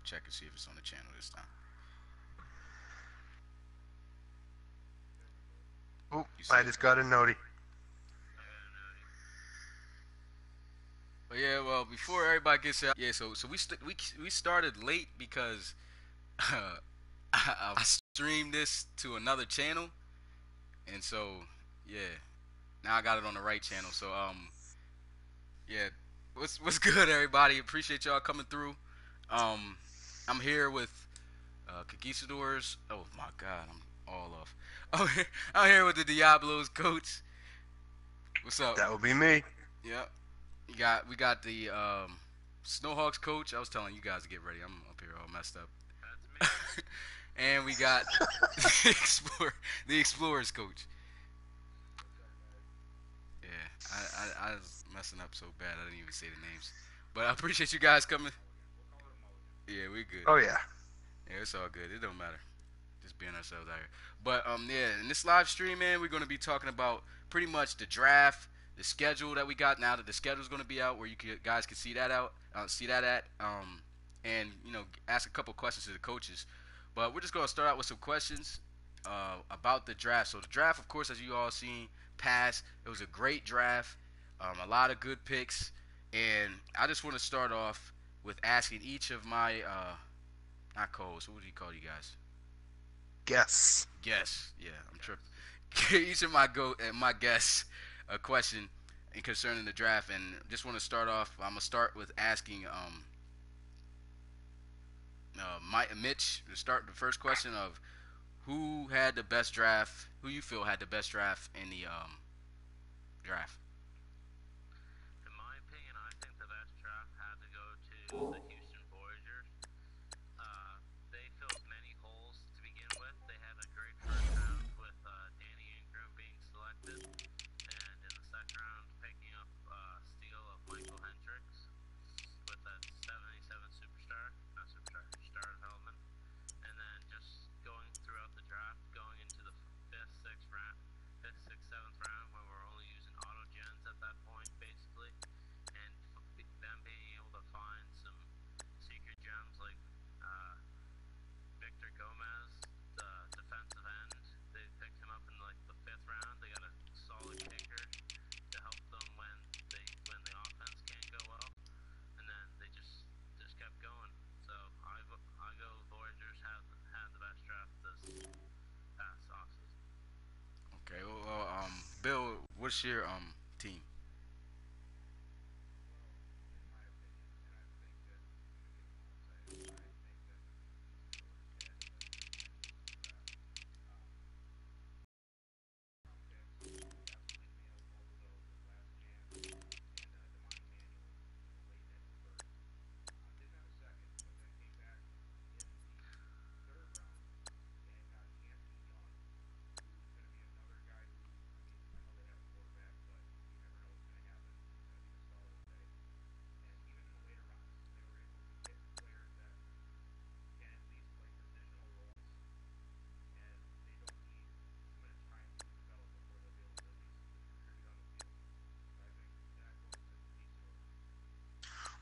check and see if it's on the channel this time. Oh, You see I it? just got a noti. But yeah, well, before everybody gets out, yeah, so we started late because I streamed this to another channel, and so yeah, now I got it on the right channel. So yeah, what's good, everybody? Appreciate y'all coming through. Um, I'm here with Conquistadors. Oh my God, I'm all off. I'm here with the Diablos coach. What's up? That would be me. Yep. We got the Snowhawks coach. I was telling you guys to get ready. I'm up here all messed up. And we got the Explorers coach. Yeah, I was messing up so bad I didn't even say the names. But I appreciate you guys coming. Yeah, we good. Oh yeah. Yeah, it's all good. It don't matter. Just being ourselves out here. But yeah, in this live stream, man, we're gonna be talking about pretty much the draft, the schedule that we got now that the schedule's gonna be out, where guys can see that at, and ask a couple questions to the coaches. But we're just gonna start out with some questions about the draft. So the draft, of course, as you all seen, passed. It was a great draft, a lot of good picks, and I just want to start off with asking each of my not co-hosts. What would you call you guys? Guess. Guess. Yeah, I'm tripping. Each of my guests a question in concerning the draft, and just want to start off. I'm gonna start with asking Mitch to start the first question of who had the best draft. Who you feel had the best draft in the draft? In my opinion, I think the best draft had to go to the Houston Voyagers. They filled many holes to begin with. They had a great first round with Danny Ingram being selected, and in the second round picking up steal of Michael Hendricks with that 77 superstar, not superstar, star development, and then just going throughout the draft, going into the fifth, sixth, seventh round when we're only using auto gens at that point, basically, and them being able to find some secret gems like Victor Gomez, the defensive end. They picked him up in like the fifth round. They got a solid kicker to help them when the offense can't go well, and then they just kept going. So I go Voyagers had the best draft this past offseason. Okay. Well, Bill, what's your team?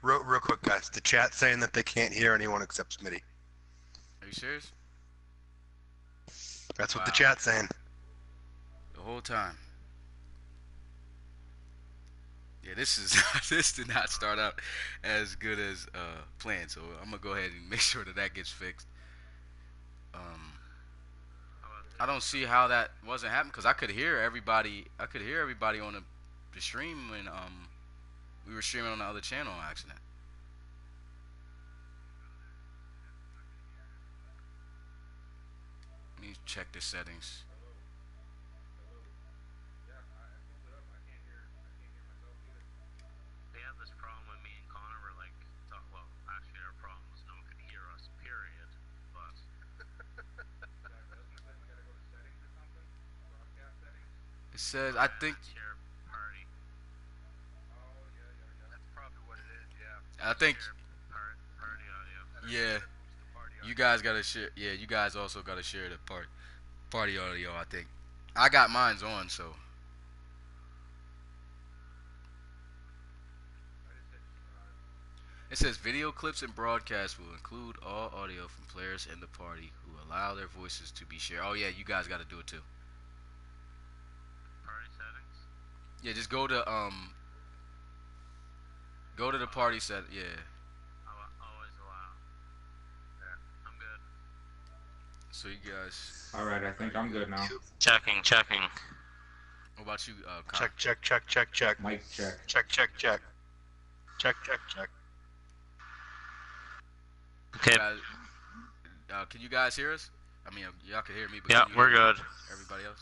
Real quick, guys. The chat saying that they can't hear anyone except Smitty. Are you serious? That's what the Wow. chat's saying. The whole time. Yeah, this did not start out as good as planned. So I'm gonna go ahead and make sure that gets fixed. Um, I don't see how that wasn't happening because I could hear everybody. I could hear everybody on the stream when we were streaming on the other channel on accident. Let me check the settings. They have this problem when me and Connor were like, well, actually our problem was no one could hear us, period. But It says I think share party. That's probably what it is. Yeah. I think Share party audio. yeah. You guys gotta share. Yeah, you guys also gotta share the party audio. I think I got mine's on, so It says video clips and broadcasts will include all audio from players in the party who allow their voices to be shared. Oh yeah, you guys got to do it too. Party settings. Yeah, just go to the party set. Yeah. Always allow. There, I'm good. So you guys. All right, I think I'm good now. Checking. What about you, Kyle? Check, check, check, check, check. Mic check. Check, check, check. Check, check, check. Okay. Can you guys hear us? I mean, y'all can hear me, but Yeah, can you we're hear good. Everybody else?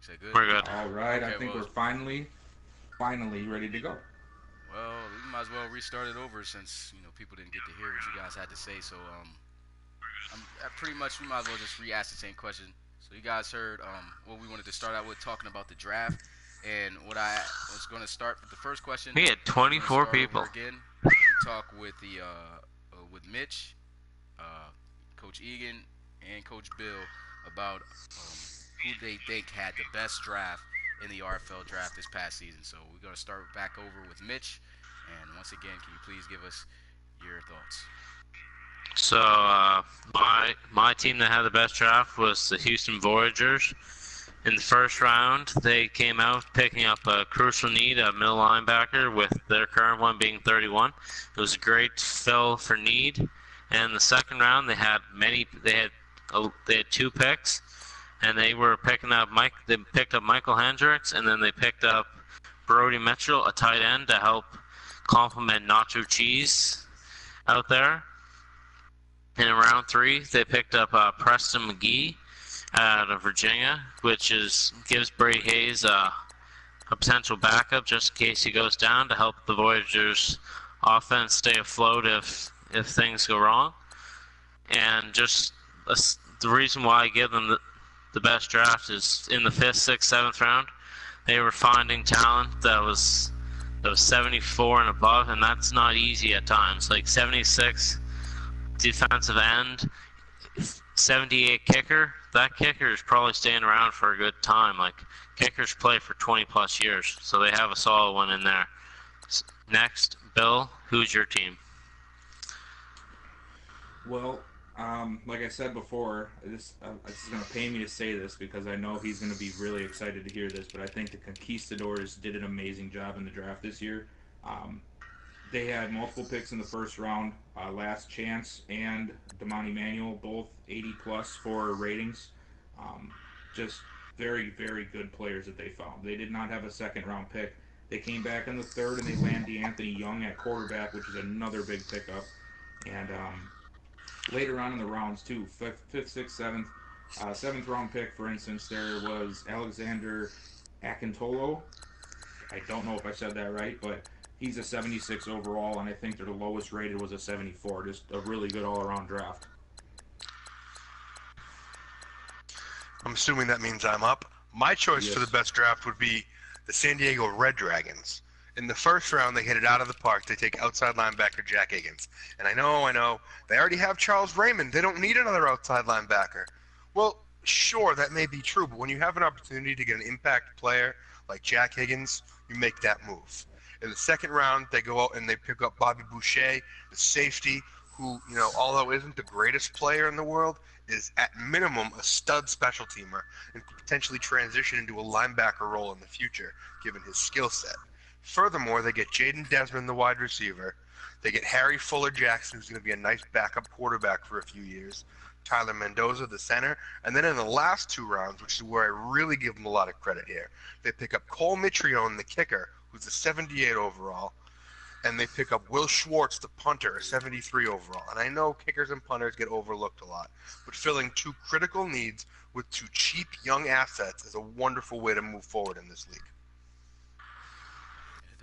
Say good? We're good. All right, I Okay, think well- we're finally ready to go. Well, we might as well restart it over since people didn't get to hear what you guys had to say. So pretty much we might as well just re-ask the same question. So you guys heard what we wanted to start out with, talking about the draft, and what I was going to start with the first question. We had 24 people. Again, we talk with with Mitch, Coach Egan, and Coach Bill about who they think had the best draft in the RFL draft this past season. So we're going to start back over with Mitch. And once again, can you please give us your thoughts? So my team that had the best draft was the Houston Voyagers. In the first round, they came out picking up a crucial need, a middle linebacker, with their current one being 31. It was a great fill for need. And in the second round, they had two picks, and they were picking up They picked up Michael Hendricks, and then they picked up Brody Mitchell, a tight end, to help complement Nacho Cheese out there. And in round 3, they picked up Preston McGee out of Virginia, which gives Brady Hayes a potential backup just in case he goes down, to help the Voyagers' offense stay afloat if things go wrong. And just the reason why I give them the best draft is in the 5th, 6th, 7th round, they were finding talent that was 74 and above, and that's not easy at times. Like 76 defensive end, 78 kicker. That kicker is probably staying around for a good time. Like, kickers play for 20 plus years, so they have a solid one in there. Next, Bill, who's your team? Well, like I said before, this is going to pay me to say this because I know he's going to be really excited to hear this, but I think the Conquistadors did an amazing job in the draft this year. They had multiple picks in the first round, Last Chance and Damon Emanuel, both 80-plus for ratings. Just very, very good players that they found. They did not have a second-round pick. They came back in the third, and they landed Anthony Young at quarterback, which is another big pickup. And later on in the rounds, too, 5th, 6th, 7th, 7th-round pick, for instance, there was Alexander Akintolo. I don't know if I said that right, but he's a 76 overall, and I think the lowest rated was a 74. Just a really good all-around draft. I'm assuming that means I'm up. My choice for the best draft would be the San Diego Red Dragons. In the first round, they hit it out of the park. They take outside linebacker Jack Higgins. And I know, they already have Charles Raymond. They don't need another outside linebacker. Well, sure, that may be true, but when you have an opportunity to get an impact player like Jack Higgins, you make that move. In the second round, they go out and they pick up Bobby Boucher, the safety, who, although isn't the greatest player in the world, is at minimum a stud special teamer and could potentially transition into a linebacker role in the future, given his skill set. Furthermore, they get Jaden Desmond, the wide receiver. They get Harry Fuller Jackson, who's going to be a nice backup quarterback for a few years. Tyler Mendoza, the center. And then in the last 2 rounds, which is where I really give them a lot of credit here, they pick up Cole Mitrione, the kicker, who's a 78 overall. And they pick up Will Schwartz, the punter, a 73 overall. And I know kickers and punters get overlooked a lot, but filling 2 critical needs with 2 cheap young assets is a wonderful way to move forward in this league.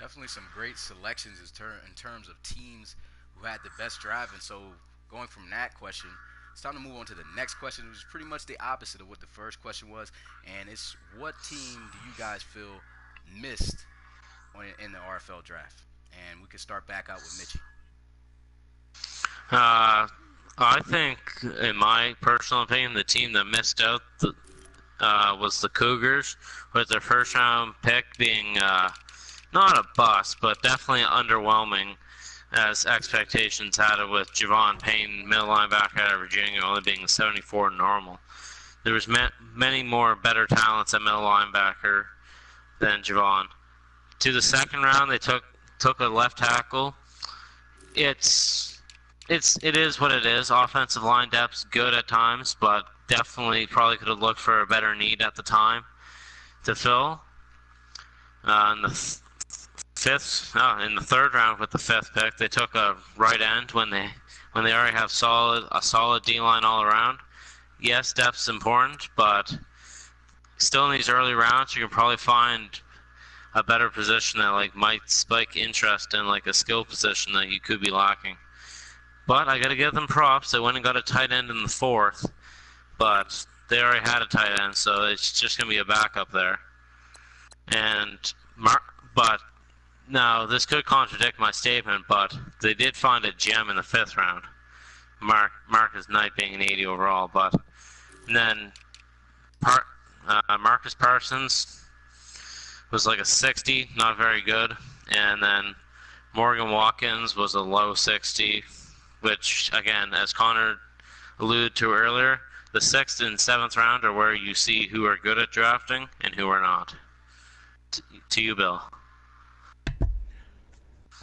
Definitely some great selections in terms of teams who had the best draft. And so going from that question, it's time to move on to the next question, which is pretty much the opposite of what the first question was. And it's, what team do you guys feel missed in the RFL draft? And we can start back out with Mitchie. I think, in my personal opinion, the team that missed out was the Cougars, with their first-round pick being not a bust, but definitely underwhelming. as expectations had it with Javon Payne, middle linebacker out of Virginia, only being a 74 normal. There was many more better talents at middle linebacker than Javon. To the second round, they took a left tackle. It is what it is. Offensive line depth's good at times, but definitely probably could have looked for a better need at the time to fill. In the third round with the fifth pick, they took a right end when they already have a solid D-line all around. Yes, depth's important, but still in these early rounds, you can probably find a better position that like might spike interest in like a skill position that you could be lacking. But I got to give them props. They went and got a tight end in the fourth, but they already had a tight end, so it's just going to be a backup there. But now this could contradict my statement, but they did find a gem in the fifth round. Marcus Knight being an 80 overall, but then Marcus Parsons was like a 60, not very good, and then Morgan Watkins was a low 60, which again, as Connor alluded to earlier, the 6th and 7th round are where you see who are good at drafting and who are not. To you, Bill.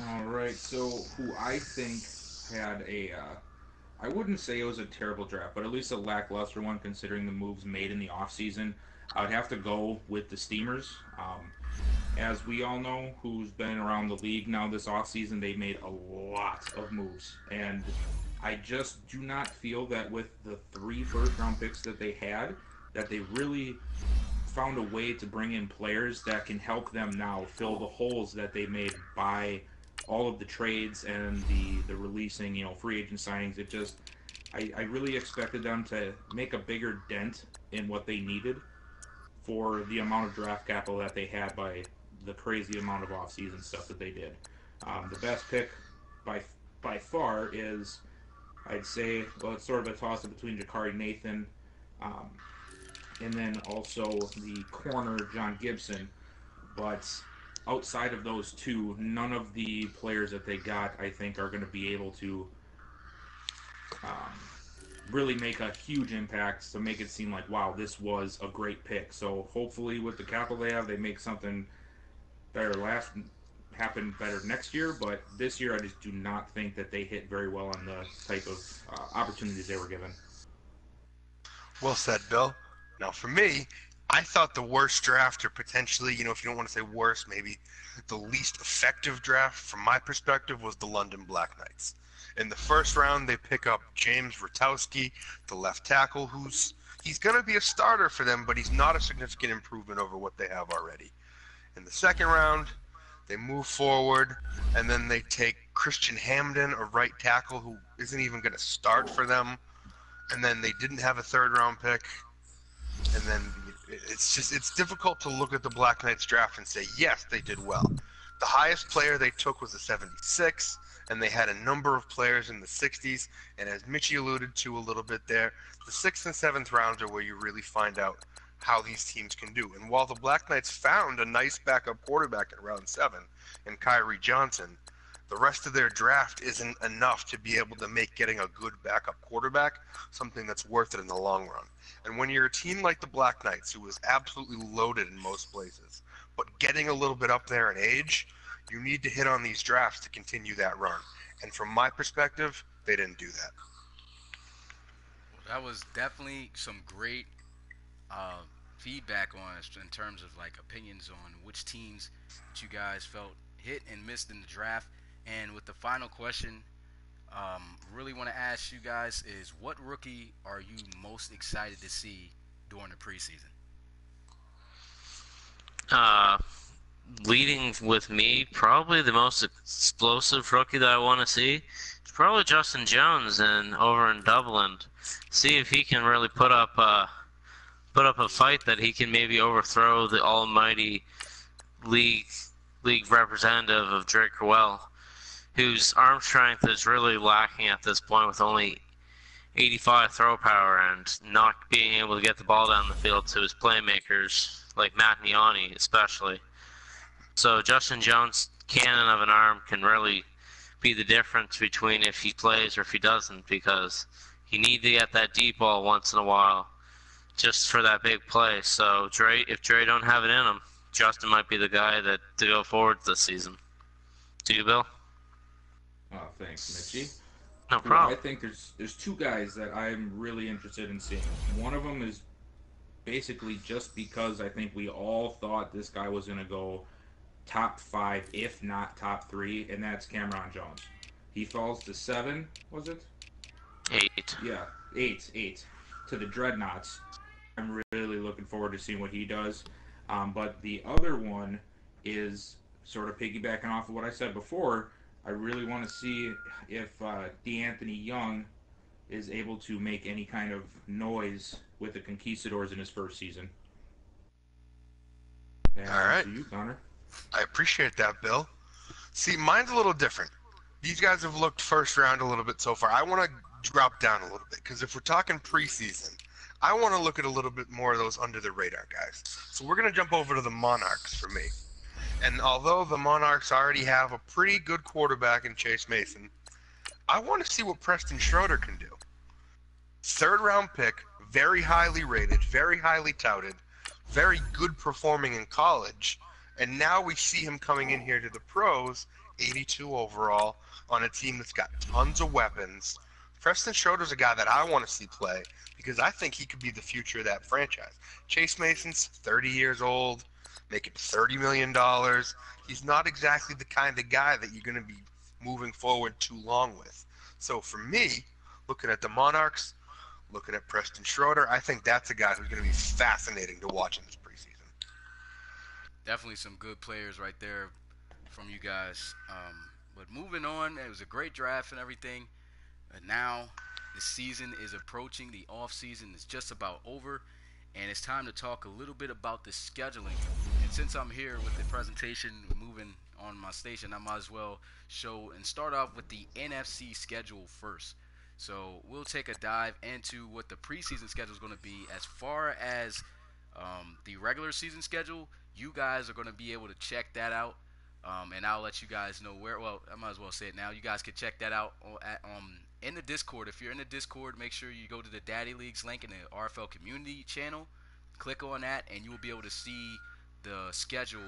All right, so who I think had I wouldn't say it was a terrible draft, but at least a lackluster one considering the moves made in the offseason. I would have to go with the Steamers. As we all know, who's been around the league now this offseason, they made a lot of moves. And I just do not feel that with the 3 first-round picks that they had, that they really found a way to bring in players that can help them now fill the holes that they made by all of the trades and the releasing, free agent signings. It just, I really expected them to make a bigger dent in what they needed for the amount of draft capital that they had by the crazy amount of off-season stuff that they did. The best pick by far is, I'd say, well, it's sort of a toss-up between Jakari Nathan and then also the corner, John Gibson. But outside of those two, none of the players that they got, I think, are going to be able to really make a huge impact to make it seem like, wow, this was a great pick. So hopefully with the capital they have, they make something better happen better next year. But this year, I just do not think that they hit very well on the type of opportunities they were given. Well said, Bill. Now for me, I thought the worst draft, or potentially, if you don't want to say worst, maybe the least effective draft from my perspective, was the London Black Knights. In the first round, they pick up James Rutowski, the left tackle, he's going to be a starter for them, but he's not a significant improvement over what they have already. In the second round, they move forward, and then they take Christian Hamden, a right tackle who isn't even going to start for them. And then they didn't have a third-round pick. And then it's difficult to look at the Black Knights draft and say, yes, they did well. The highest player they took was a 76, and they had a number of players in the 60s. And as Mitchie alluded to a little bit there, the 6th and 7th rounds are where you really find out how these teams can do. And while the Black Knights found a nice backup quarterback in round 7 in Kyrie Johnson, the rest of their draft isn't enough to be able to make getting a good backup quarterback something that's worth it in the long run. And when you're a team like the Black Knights, who is absolutely loaded in most places, but getting a little bit up there in age, you need to hit on these drafts to continue that run. And from my perspective, they didn't do that. That was definitely some great feedback on us in terms of like opinions on which teams that you guys felt hit and missed in the draft. And with the final question, really want to ask you guys is, what rookie are you most excited to see during the preseason? Leading with me, probably the most explosive rookie that I want to see is probably Justin Jones over in Dublin. See if he can really put up a fight that he can maybe overthrow the almighty league representative of Drake Crowell, whose arm strength is really lacking at this point with only 85 throw power and not being able to get the ball down the field to his playmakers, like Matt Niani especially. So Justin Jones, cannon of an arm, can really be the difference between if he plays or if he doesn't, because you need to get that deep ball once in a while just for that big play. So if Dre don't have it in him, Justin might be the guy to go forward this season. Do you, Bill? Oh, thanks, Mitchie. No Well, problem. I think there's two guys that I'm really interested in seeing. One of them is basically just because I think we all thought this guy was going to go top 5, if not top 3, and that's Cameron Jones. He falls to 7, was it? 8. Yeah, 8 to the Dreadnoughts. I'm really looking forward to seeing what he does. But the other one is sort of piggybacking off of what I said before. I really want to see if DeAnthony Young is able to make any kind of noise with the Conquistadors in his first season. And All right. to you, Connor. I appreciate that, Bill. See, mine's a little different. These guys have looked first round a little bit so far. I want to drop down a little bit because if we're talking preseason, I want to look at a little bit more of those under the radar guys. So we're going to jump over to the Monarchs for me. And although the Monarchs already have a pretty good quarterback in Chase Mason, I want to see what Preston Schroeder can do. 3rd round pick, very highly rated, very highly touted, very good performing in college. And now we see him coming in here to the pros, 82 overall, on a team that's got tons of weapons. Preston Schroeder's a guy that I want to see play because I think he could be the future of that franchise. Chase Mason's 30 years old, making $30 million. He's not exactly the kind of guy that you're going to be moving forward too long with. So for me, looking at the Monarchs, looking at Preston Schroeder, I think that's a guy who's going to be fascinating to watch in this preseason. Definitely some good players right there from you guys. But moving on, it was a great draft and everything. And now the season is approaching. The off-season is just about over. And it's time to talk a little bit about the scheduling. And since I'm here with the presentation moving on my station, I might as well show and start off with the NFC schedule first. So we'll take a dive into what the preseason schedule is going to be. As far as the regular season schedule, you guys are going to be able to check that out. And I'll let you guys know where. Well, I might as well say it now. You guys can check that out in the Discord. If you're in the Discord, make sure you go to the Daddy Leagues link in the RFL community channel. Click on that, and you will be able to see the schedule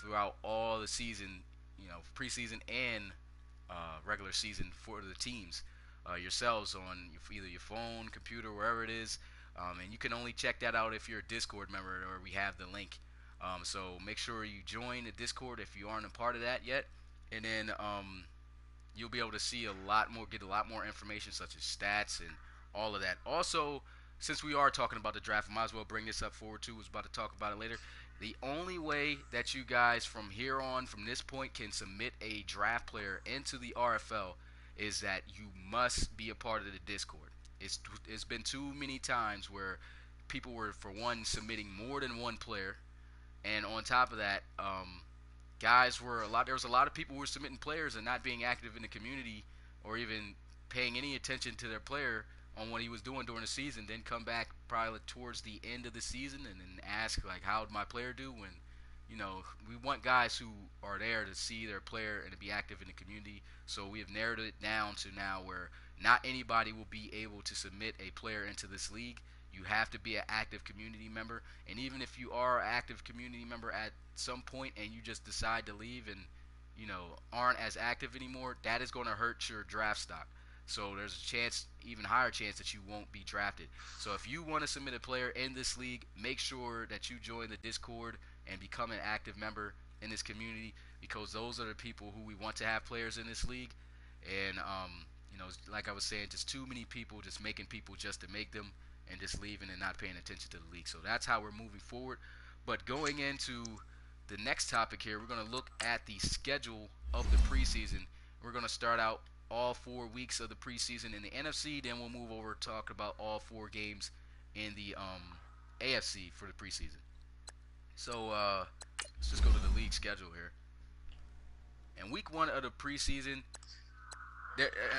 throughout all the season, preseason and regular season for the teams yourselves on either your phone, computer, wherever it is. And you can only check that out if you're a Discord member or we have the link. So make sure you join the Discord if you aren't a part of that yet. And then you'll be able to see get a lot more information such as stats and all of that. Also, since we are talking about the draft, I might as well bring this up forward too. I was about to talk about it later. The only way that you guys from here on, from this point, can submit a draft player into the RFL is that you must be a part of the Discord. It's been too many times where people were, for one, submitting more than one player, and on top of that, there was a lot of people who were submitting players and not being active in the community or even paying any attention to their player on what he was doing during the season, then come back probably towards the end of the season and then ask, like, how did my player do? When, we want guys who are there to see their player and to be active in the community. So we have narrowed it down to now where not anybody will be able to submit a player into this league. You have to be an active community member. And even if you are an active community member at some point and you just decide to leave and, aren't as active anymore, that is going to hurt your draft stock. So there's a chance, even higher chance, that you won't be drafted. So if you want to submit a player in this league, make sure that you join the Discord and become an active member in this community, because those are the people who we want to have players in this league. And, like I was saying, just too many people just making people just to make them and just leaving and not paying attention to the league. So that's how we're moving forward. But going into the next topic here, we're going to look at the schedule of the preseason. We're going to start out all 4 weeks of the preseason in the NFC. Then we'll move over to talk about all 4 games in the AFC for the preseason. So let's just go to the league schedule here. And week 1 of the preseason,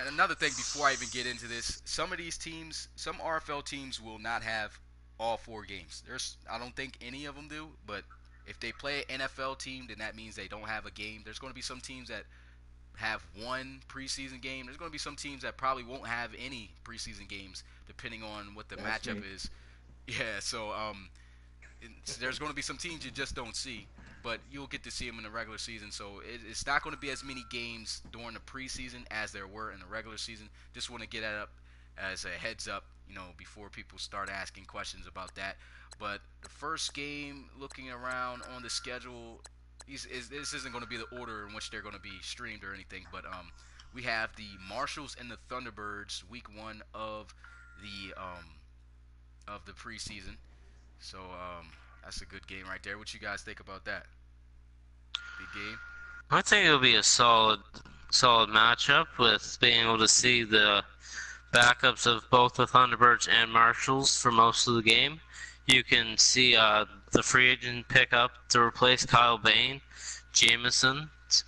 another thing before I even get into this, some of these teams, some RFL teams will not have all 4 games. I don't think any of them do, but if they play an NFL team, then that means they don't have a game. There's going to be some teams that have one preseason game. There's going to be some teams that probably won't have any preseason games, depending on what the That's matchup me. is. Yeah, so there's going to be some teams you just don't see, but you'll get to see them in the regular season. So it's not going to be as many games during the preseason as there were in the regular season. Just want to get that up as a heads up, before people start asking questions about that. But the first game, looking around on the schedule, this isn't going to be the order in which they're going to be streamed or anything, but we have the Marshals and the Thunderbirds, week one of the preseason. So that's a good game right there. What you guys think about that? Big game. I think it'll be a solid matchup with being able to see the backups of both the Thunderbirds and Marshals for most of the game. You can see the free agent pickup to replace Kyle Bain, Jameson. So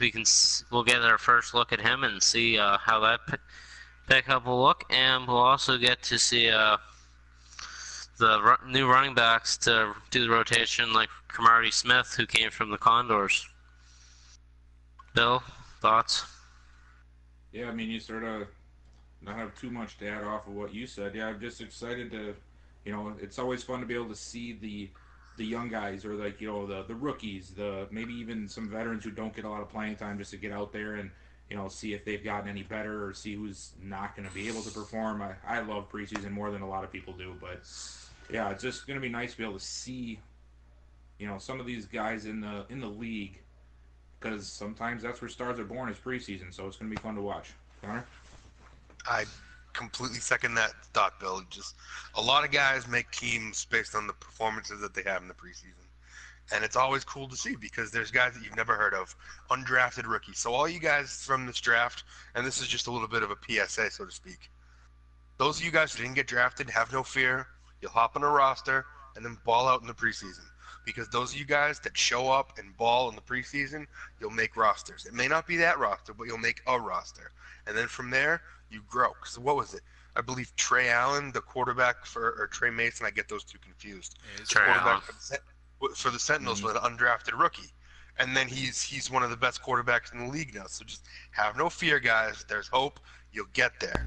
we'll get our first look at him and see how that pickup will look, and we'll also get to see the new running backs to do the rotation, like Camardi Smith, who came from the Condors. Bill, thoughts? Yeah, I mean, you sort of not have too much to add off of what you said. Yeah, I'm just excited to, it's always fun to be able to see the young guys, or like, the rookies, maybe even some veterans who don't get a lot of playing time, just to get out there and see if they've gotten any better, or see who's not going to be able to perform. I love preseason more than a lot of people do, but yeah, it's just going to be nice to be able to see some of these guys in the league, because sometimes that's where stars are born, is preseason. So it's going to be fun to watch. Connor? I completely second that thought, Bill. Just a lot of guys make teams based on the performances that they have in the preseason. And it's always cool to see, because there's guys that you've never heard of, undrafted rookies. So all you guys from this draft, and this is just a little bit of a PSA, so to speak. Those of you guys who didn't get drafted, have no fear. You'll hop on a roster and then ball out in the preseason. Because those of you guys that show up and ball in the preseason, you'll make rosters. It may not be that roster, but you'll make a roster. And then from there, you grow. So what was it? I believe Trey Allen, the quarterback or Trey Mason, I get those two confused. Yeah, Trey Allen. For the Sentinels was an undrafted rookie. And then he's one of the best quarterbacks in the league now. So just have no fear, guys. There's hope. You'll get there.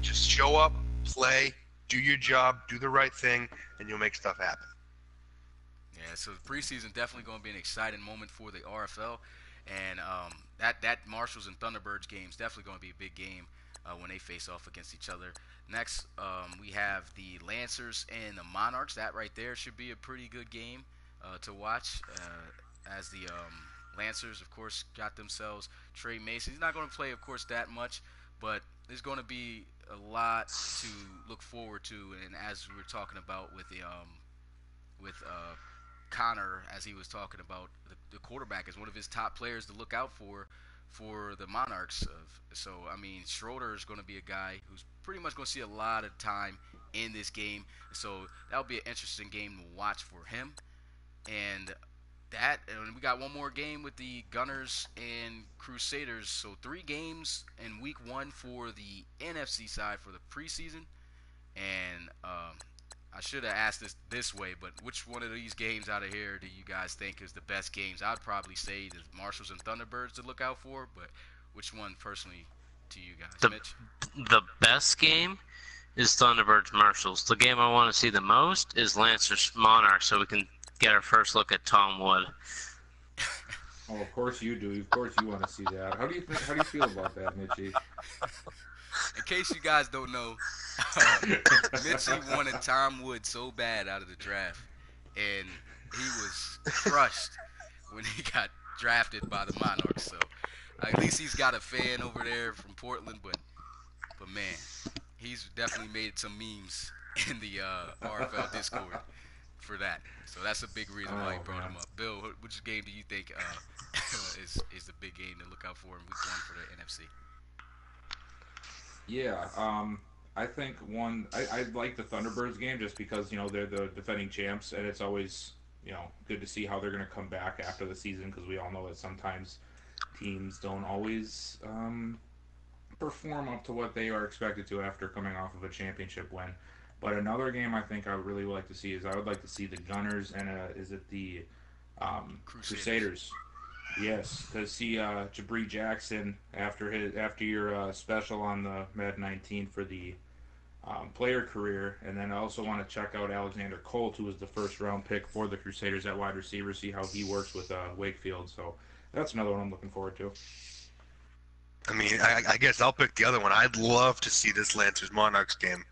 Just show up, play, do your job, do the right thing, and you'll make stuff happen. Yeah, so the preseason definitely going to be an exciting moment for the RFL, and that Marshals and Thunderbirds game is definitely going to be a big game when they face off against each other. Next, we have the Lancers and the Monarchs. That right there should be a pretty good game to watch, as the Lancers, of course, got themselves Trey Mason. He's not going to play, of course, that much, but there's going to be a lot to look forward to. And as we were talking about with Connor, as he was talking about, the quarterback is one of his top players to look out for the Monarchs. So, I mean, Schroeder is going to be a guy who's pretty much going to see a lot of time in this game. So that'll be an interesting game to watch for him. And we got one more game with the Gunners and Crusaders. So 3 games in week 1 for the NFC side for the preseason. And I should have asked this way, but which one of these games out of here do you guys think is the best games? I'd probably say the Marshals and Thunderbirds to look out for, but which one personally to you guys, Mitch? The best game is Thunderbirds Marshals. The game I want to see the most is Lancers Monarchs, so we can get our first look at Tom Wood. Oh, of course you do. Of course you want to see that. How do you feel about that, Mitchie? In case you guys don't know, Mitchie wanted Tom Wood so bad out of the draft, and he was crushed when he got drafted by the Monarchs. So at least he's got a fan over there from Portland, but man, he's definitely made some memes in the RFL Discord for that. So that's a big reason why he brought him up. Bill, which game do you think is the big game to look out for in week 1 for the NFC? Yeah, I think I like the Thunderbirds game just because, they're the defending champs, and it's always, good to see how they're going to come back after the season, because we all know that sometimes teams don't always perform up to what they are expected to after coming off of a championship win. But another game I think I would really like to see is I would like to see the Gunners and is it the Crusaders Yes, because see, Jabri Jackson after your special on the Madden 19 for the player career, and then I also want to check out Alexander Colt, who was the first round pick for the Crusaders at wide receiver. See how he works with Wakefield. So that's another one I'm looking forward to. I mean, I guess I'll pick the other one. I'd love to see this Lancers Monarchs game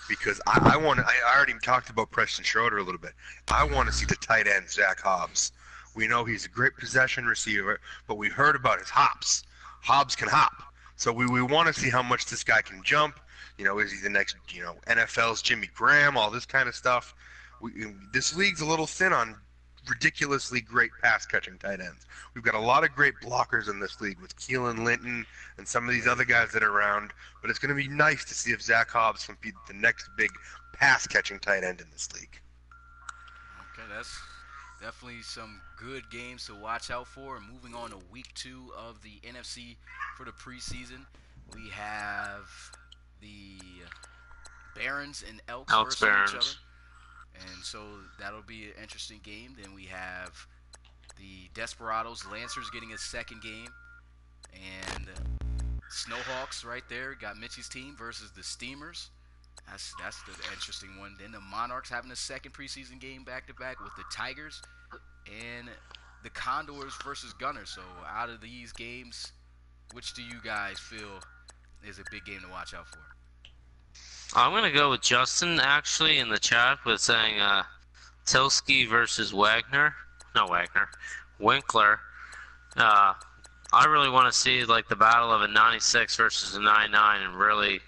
because I want. I already talked about Preston Schroeder a little bit. I want to see the tight end Zach Hobbs. We know he's a great possession receiver, but we heard about his hops. Hobbs can hop, so we want to see how much this guy can jump. Is he the next NFL's Jimmy Graham? All this kind of stuff. This league's a little thin on ridiculously great pass catching tight ends. We've got a lot of great blockers in this league with Keelan Linton and some of these other guys that are around, but it's going to be nice to see if Zach Hobbs can be the next big pass catching tight end in this league. Okay, that's definitely some good games to watch out for. And moving on to week 2 of the NFC for the preseason, we have the Barons and Elks versus Barons. each other. And so that'll be an interesting game. Then we have the Desperados, Lancers getting a second game. And Snowhawks right there got Mitchie's team versus the Steamers. That's the interesting one. Then the Monarchs having a second preseason game back-to-back with the Tigers. And the Condors versus Gunners. So out of these games, which do you guys feel is a big game to watch out for? I'm going to go with Justin, actually, in the chat with saying Tilsky versus Wagner. No, Wagner. Winkler. I really want to see like the battle of a 96 versus a 99 and really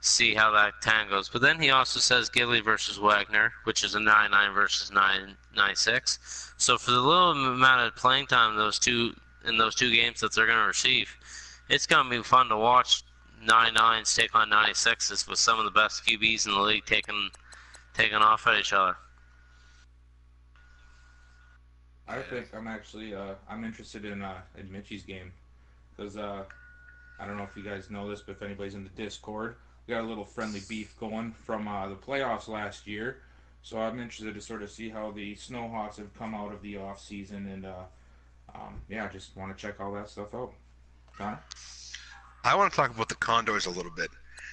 see how that tangos. But then he also says Gilly versus Wagner, which is a 99 versus 96. So for the little amount of playing time in those two games that they're going to receive, it's going to be fun to watch 99s take on 96s with some of the best QBs in the league taking off at each other. I think I'm actually I'm interested in Mitchie's game because I don't know if you guys know this, but if anybody's in the Discord, we got a little friendly beef going from the playoffs last year. So I'm interested to sort of see how the Snowhawks have come out of the off season, and I just want to check all that stuff out. Connor? I want to talk about the Condors a little bit.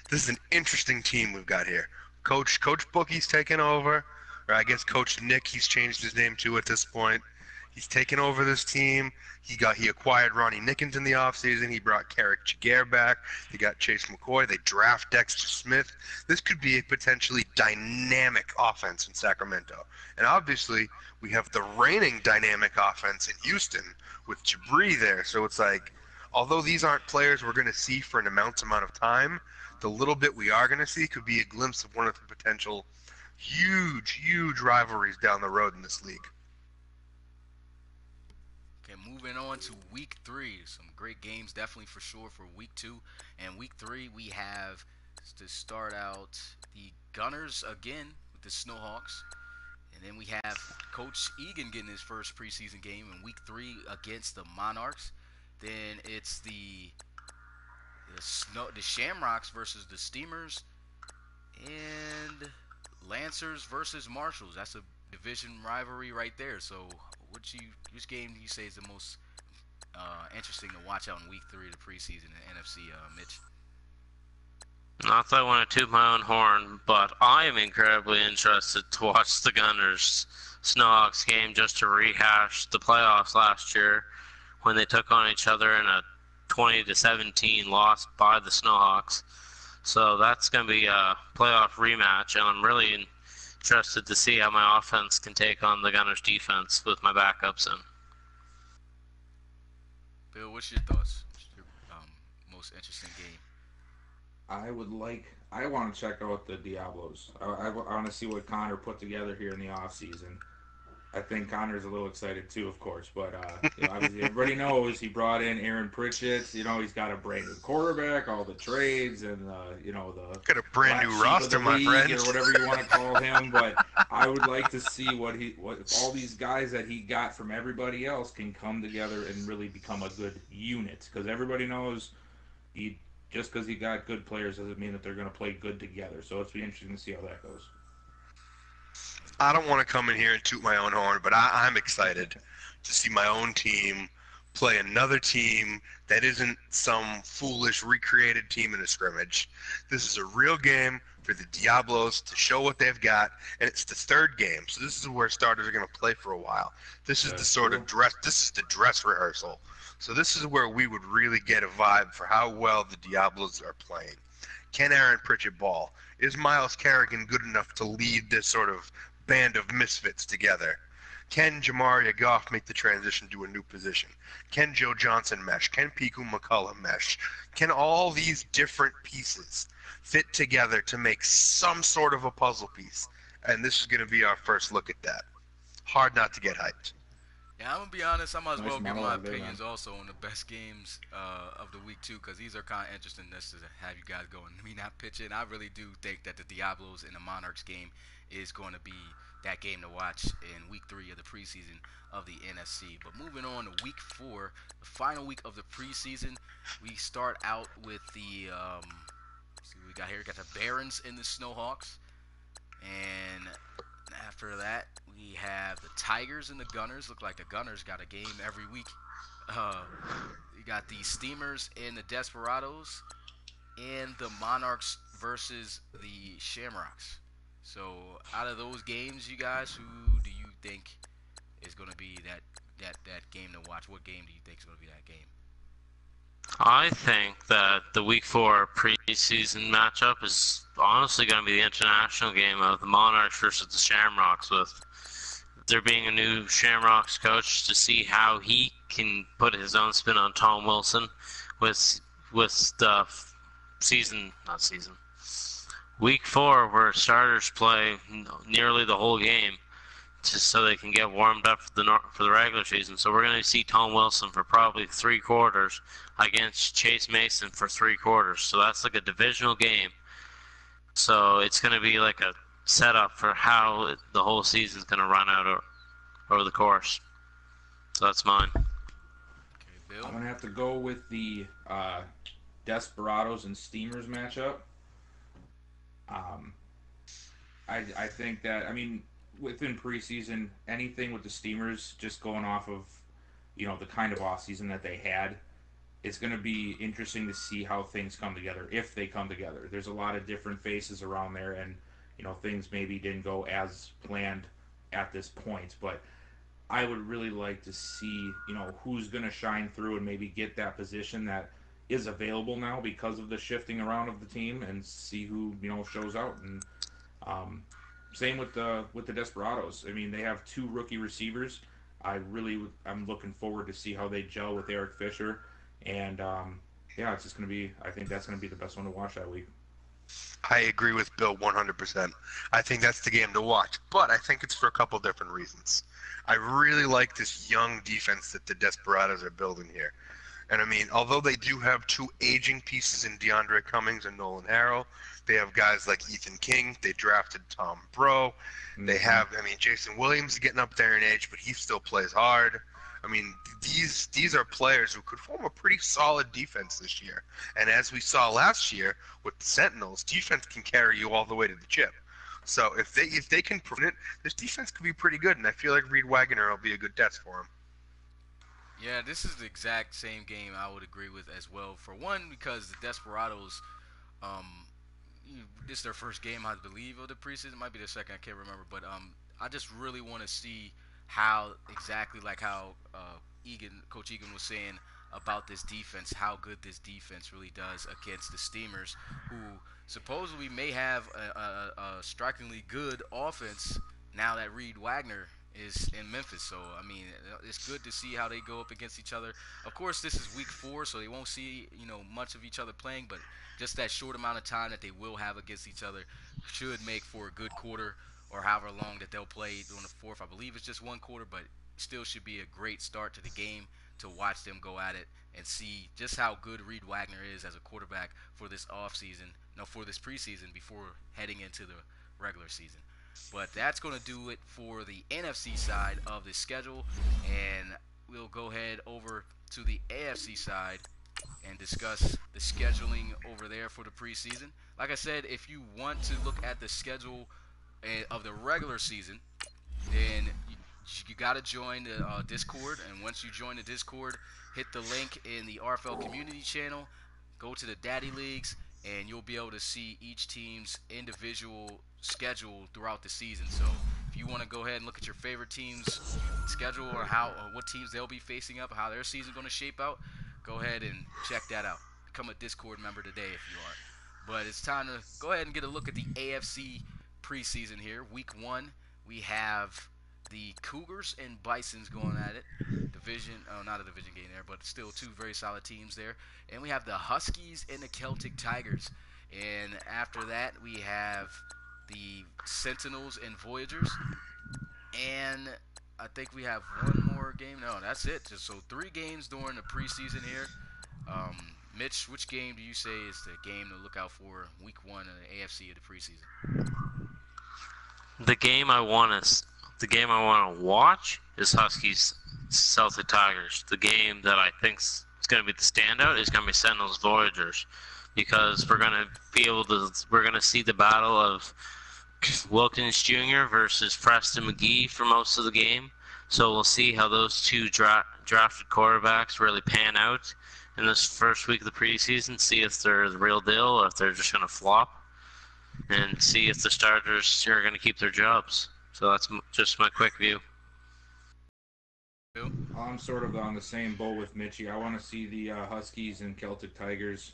This is an interesting team we've got here. Coach Bookie's taken over, or I guess Coach Nick, he's changed his name to at this point. He's taken over this team. He acquired Ronnie Nickens in the offseason. He brought Carrick Jaguar back. They got Chase McCoy. They draft Dexter Smith. This could be a potentially dynamic offense in Sacramento. And obviously, we have the reigning dynamic offense in Houston with Jabri there. So it's like, although these aren't players we're going to see for an immense amount of time, the little bit we are going to see could be a glimpse of one of the potential huge rivalries down the road in this league. Okay, moving on to week 3. Some great games, definitely for sure, for week 2. And week 3, we have to start out the Gunners again with the Snowhawks. And then we have Coach Egan getting his first preseason game in week 3 against the Monarchs. Then it's the Shamrocks versus the Steamers. And Lancers versus Marshalls. That's a division rivalry right there. So which game do you say is the most interesting to watch out in week 3 of the preseason in NFC, Mitch? Not that I want to toot my own horn, but I am incredibly interested to watch the Gunners Snowhawks game just to rehash the playoffs last year when they took on each other in a 20-17 loss by the Snowhawks. So that's going to be a playoff rematch, and I'm really interested to see how my offense can take on the Gunners defense with my backups in. Bill, what's your thoughts? What's your most interesting game? I want to check out the Diablos. I want to see what Connor put together here in the off season. I think Connor's a little excited too, of course, but obviously everybody knows he brought in Aaron Pritchett. He's got a brand new quarterback, all the trades, and the got a brand new roster, my friend, or whatever you want to call him. But I would like to see what all these guys that he got from everybody else can come together and really become a good unit. Because everybody knows just because he got good players doesn't mean that they're going to play good together. So it's be interesting to see how that goes. I don't want to come in here and toot my own horn, but I'm excited to see my own team play another team that isn't some foolish recreated team in a scrimmage. This is a real game for the Diablos to show what they've got, and it's the third game, so this is where starters are going to play for a while. This is the sort of dress rehearsal. So this is where we would really get a vibe for how well the Diablos are playing. Can Aaron Pritchett ball? Is Miles Kerrigan good enough to lead this sort of band of misfits together? Can Jamaria Goff make the transition to a new position? Can Joe Johnson mesh? Can Piku McCullough mesh? Can all these different pieces fit together to make some sort of a puzzle piece? And this is going to be our first look at that. Hard not to get hyped. Yeah, I'm gonna be honest. I might as Nice well give my monologue there, opinions man. also on the best games of the week too, because these are kind of interesting. Just to have you guys going, me not pitching. I really do think that the Diablos and the Monarchs game is going to be that game to watch in week 3 of the preseason of the NFC. But moving on to week 4, the final week of the preseason, we start out with the let's see what we got here. We got the Barons and the Snowhawks, and after that, we have the Tigers and the Gunners. Look like the Gunners got a game every week. We got the Steamers and the Desperados, and the Monarchs versus the Shamrocks. So, out of those games, you guys, who do you think is going to be that game to watch? What game do you think is going to be that game? I think that the Week 4 preseason matchup is honestly going to be the international game of the Monarchs versus the Shamrocks, with there being a new Shamrocks coach, to see how he can put his own spin on Tom Wilson with the Week 4, where starters play nearly the whole game, just so they can get warmed up for the regular season. So we're going to see Tom Wilson for probably 3 quarters against Chase Mason for 3 quarters. So that's like a divisional game. So it's going to be like a setup for how the whole season's going to run out over the course. So that's mine. Okay, Bill. I'm gonna have to go with the Desperados and Steamers matchup. I think that, I mean, within preseason, anything with the Steamers, just going off of, the kind of offseason that they had, it's going to be interesting to see how things come together, if they come together. There's a lot of different faces around there, and, things maybe didn't go as planned at this point, but I would really like to see, who's going to shine through and maybe get that position that is available now because of the shifting around of the team, and see who, shows out. And same with the Desperados. I mean, they have 2 rookie receivers. I'm looking forward to see how they gel with Eric Fisher, and it's just going to be. I think that's going to be the best one to watch that week. I agree with Bill 100%. I think that's the game to watch, but I think it's for a couple different reasons. I really like this young defense that the Desperados are building here. And I mean, although they do have 2 aging pieces in DeAndre Cummings and Nolan Harrell, they have guys like Ethan King. They drafted Tom Bro. They have, Jason Williams is getting up there in age, but he still plays hard. I mean, these are players who could form a pretty solid defense this year. And as we saw last year with the Sentinels, defense can carry you all the way to the chip. So if they can prove it, this defense could be pretty good. And I feel like Reed Wagner will be a good test for him. Yeah, this is the exact same game I would agree with as well. For one, because the Desperados, this is their first game, I believe, of the preseason. It might be the second, I can't remember. But I just really want to see how exactly, like how Coach Egan was saying about this defense, how good this defense really does against the Steamers, who supposedly may have a strikingly good offense now that Reed Wagner is in Memphis. So, I mean, it's good to see how they go up against each other. Of course, this is week 4, so they won't see, much of each other playing, but just that short amount of time that they will have against each other should make for a good quarter, or however long that they'll play on the 4th. I believe it's just 1 quarter, but still should be a great start to the game to watch them go at it and see just how good Reed Wagner is as a quarterback for this for this preseason before heading into the regular season. But that's going to do it for the NFC side of the schedule, and we'll go ahead over to the AFC side and discuss the scheduling over there for the preseason. Like I said, if you want to look at the schedule of the regular season, then you got to join the Discord, and once you join the Discord, hit the link in the RFL community channel, go to the Daddy Leagues, and you'll be able to see each team's individual schedule throughout the season. So if you want to go ahead and look at your favorite team's schedule or what teams they'll be facing up, how their season's going to shape out, go ahead and check that out. Become a Discord member today if you are. But it's time to go ahead and get a look at the AFC preseason here. Week 1, we have the Cougars and Bisons going at it. Not a division game there, but still two very solid teams there. And we have the Huskies and the Celtic Tigers. And after that, we have the Sentinels and Voyagers. And I think we have one more game. No, that's it. So 3 games during the preseason here. Mitch, which game do you say is the game to look out for week 1 of the AFC of the preseason? The game I want to watch is Huskies Celtic Tigers. The game that I think is going to be the standout is going to be Sentinels Voyagers, because we're going to see the battle of Wilkins Jr. versus Preston McGee for most of the game. So we'll see how those two drafted quarterbacks really pan out in this first week of the preseason, see if they're the real deal or if they're just going to flop, and see if the starters are going to keep their jobs. So that's just my quick view. I'm sort of on the same boat with Mitchie. I want to see the Huskies and Celtic Tigers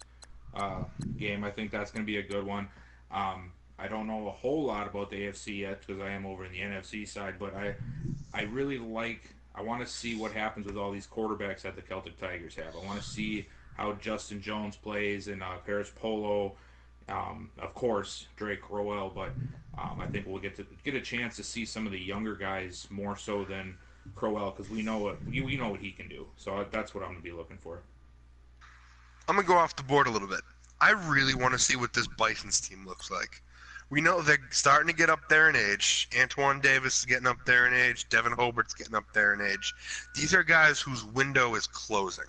game. I think that's going to be a good one. I don't know a whole lot about the AFC yet because I am over in the NFC side, but I really I want to see what happens with all these quarterbacks that the Celtic Tigers have. I want to see how Justin Jones plays and Paris Polo, of course, Drake Crowell, but I think we'll get a chance to see some of the younger guys more so than Crowell, because we know what he can do. So that's what I'm going to be looking for. I'm going to go off the board a little bit. I really want to see what this Bisons team looks like. We know they're starting to get up there in age. Antoine Davis is getting up there in age. Devin Hobart's getting up there in age. These are guys whose window is closing.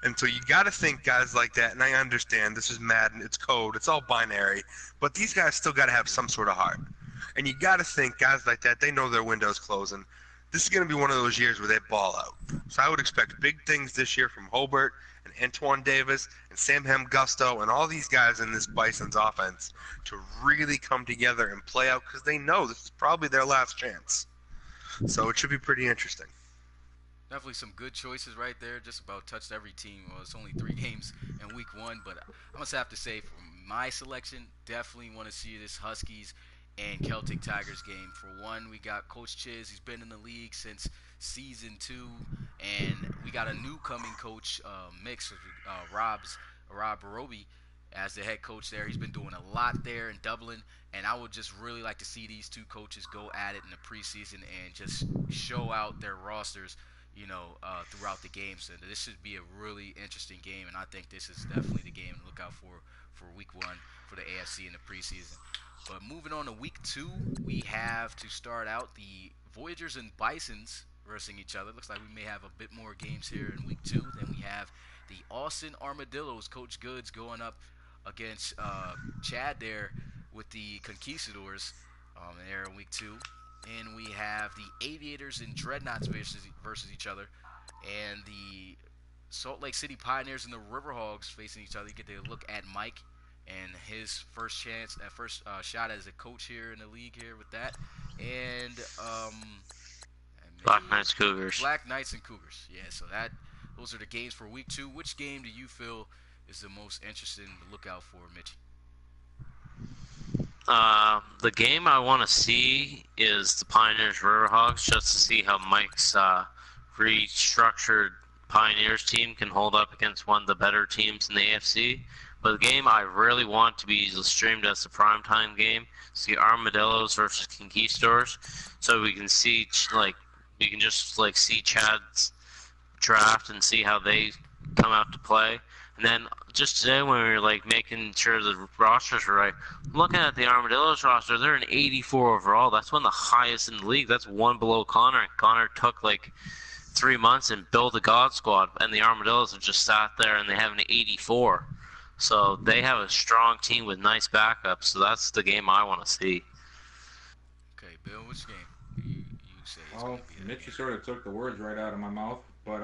And so you got to think guys like that, and I understand this is Madden, it's code, it's all binary, but these guys still got to have some sort of heart. And you got to think guys like that, they know their window's closing. This is going to be one of those years where they ball out. So I would expect big things this year from Hobart and Antoine Davis and Sam Gusto and all these guys in this Bison's offense to really come together and play out, because they know this is probably their last chance. So it should be pretty interesting. Definitely some good choices right there. Just about touched every team. Well, it's only 3 games in week 1, but I must have to say, for my selection, definitely want to see this Huskies and Celtic Tigers game. For one, we got Coach Chiz. He's been in the league since season 2, and we got a new coming coach mix with Rob Barobi as the head coach there. He's been doing a lot there in Dublin, and I would just really like to see these two coaches go at it in the preseason and just show out their rosters, throughout the game. So this should be a really interesting game, and I think this is definitely the game to look out for week 1 for the AFC in the preseason. But moving on to week 2, we have to start out the Voyagers and Bisons versus each other. Looks like we may have a bit more games here in week 2. Then we have the Austin Armadillos, Coach Goods, going up against Chad there with the Conquistadors there in week 2. And we have the Aviators and Dreadnoughts versus each other. And the Salt Lake City Pioneers and the Riverhogs facing each other. You get to look at Mike and his first shot as a coach here in the league here with that. And Black Knights Cougars. Black Knights and Cougars. Yeah, so those are the games for week 2. Which game do you feel is the most interesting to look out for, Mitch? The game I want to see is the Pioneers Riverhogs, just to see how Mike's restructured Pioneers team can hold up against one of the better teams in the AFC. But the game I really want to be streamed as a primetime game is the Armadillos versus Conquistadors, so we can see see Chad's draft and see how they come out to play. And then just today when we were making sure the rosters were right, looking at the Armadillos roster, they're an 84 overall. That's one of the highest in the league. That's one below Connor. And Connor took 3 months and built a God Squad, and the Armadillos have just sat there and they have an 84. So they have a strong team with nice backups. So that's the game I want to see. Okay, Bill, which game you say is going Well, to be that Mitch, you game? sort of took the words right out of my mouth, but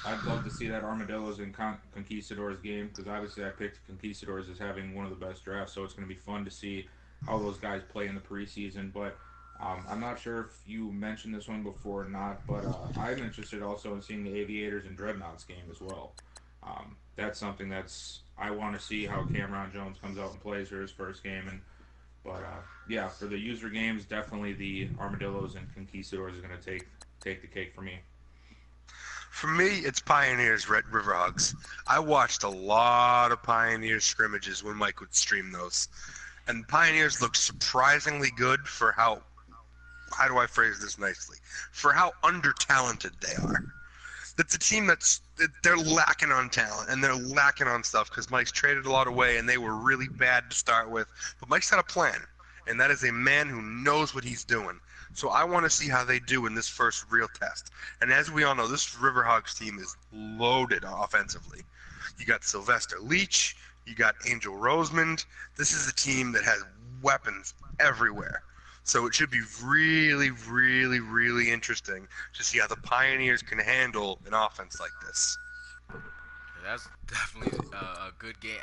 I'd love to see that Armadillos and Conquistadors game because obviously I picked Conquistadors as having one of the best drafts, so it's going to be fun to see how those guys play in the preseason. But I'm not sure if you mentioned this one before or not, but I'm interested also in seeing the Aviators and Dreadnoughts game as well. That's something that's I want to see how Cameron Jones comes out and plays for his first game, and but yeah, for the user games, definitely the Armadillos and Conquistadors is going to take the cake for me. For me, it's Pioneers Red Riverhogs. I watched a lot of Pioneers scrimmages when Mike would stream those. And Pioneers looked surprisingly good for how do I phrase this nicely? For how under-talented they are. That's a team they're lacking on talent and they're lacking on stuff because Mike's traded a lot away and they were really bad to start with. But Mike's got a plan, and that is a man who knows what he's doing. So I want to see how they do in this first real test. And as we all know, this Riverhogs team is loaded offensively. You got Sylvester Leach, you got Angel Rosemond. This is a team that has weapons everywhere. So it should be really, really, really interesting to see how the Pioneers can handle an offense like this. That's definitely a good game.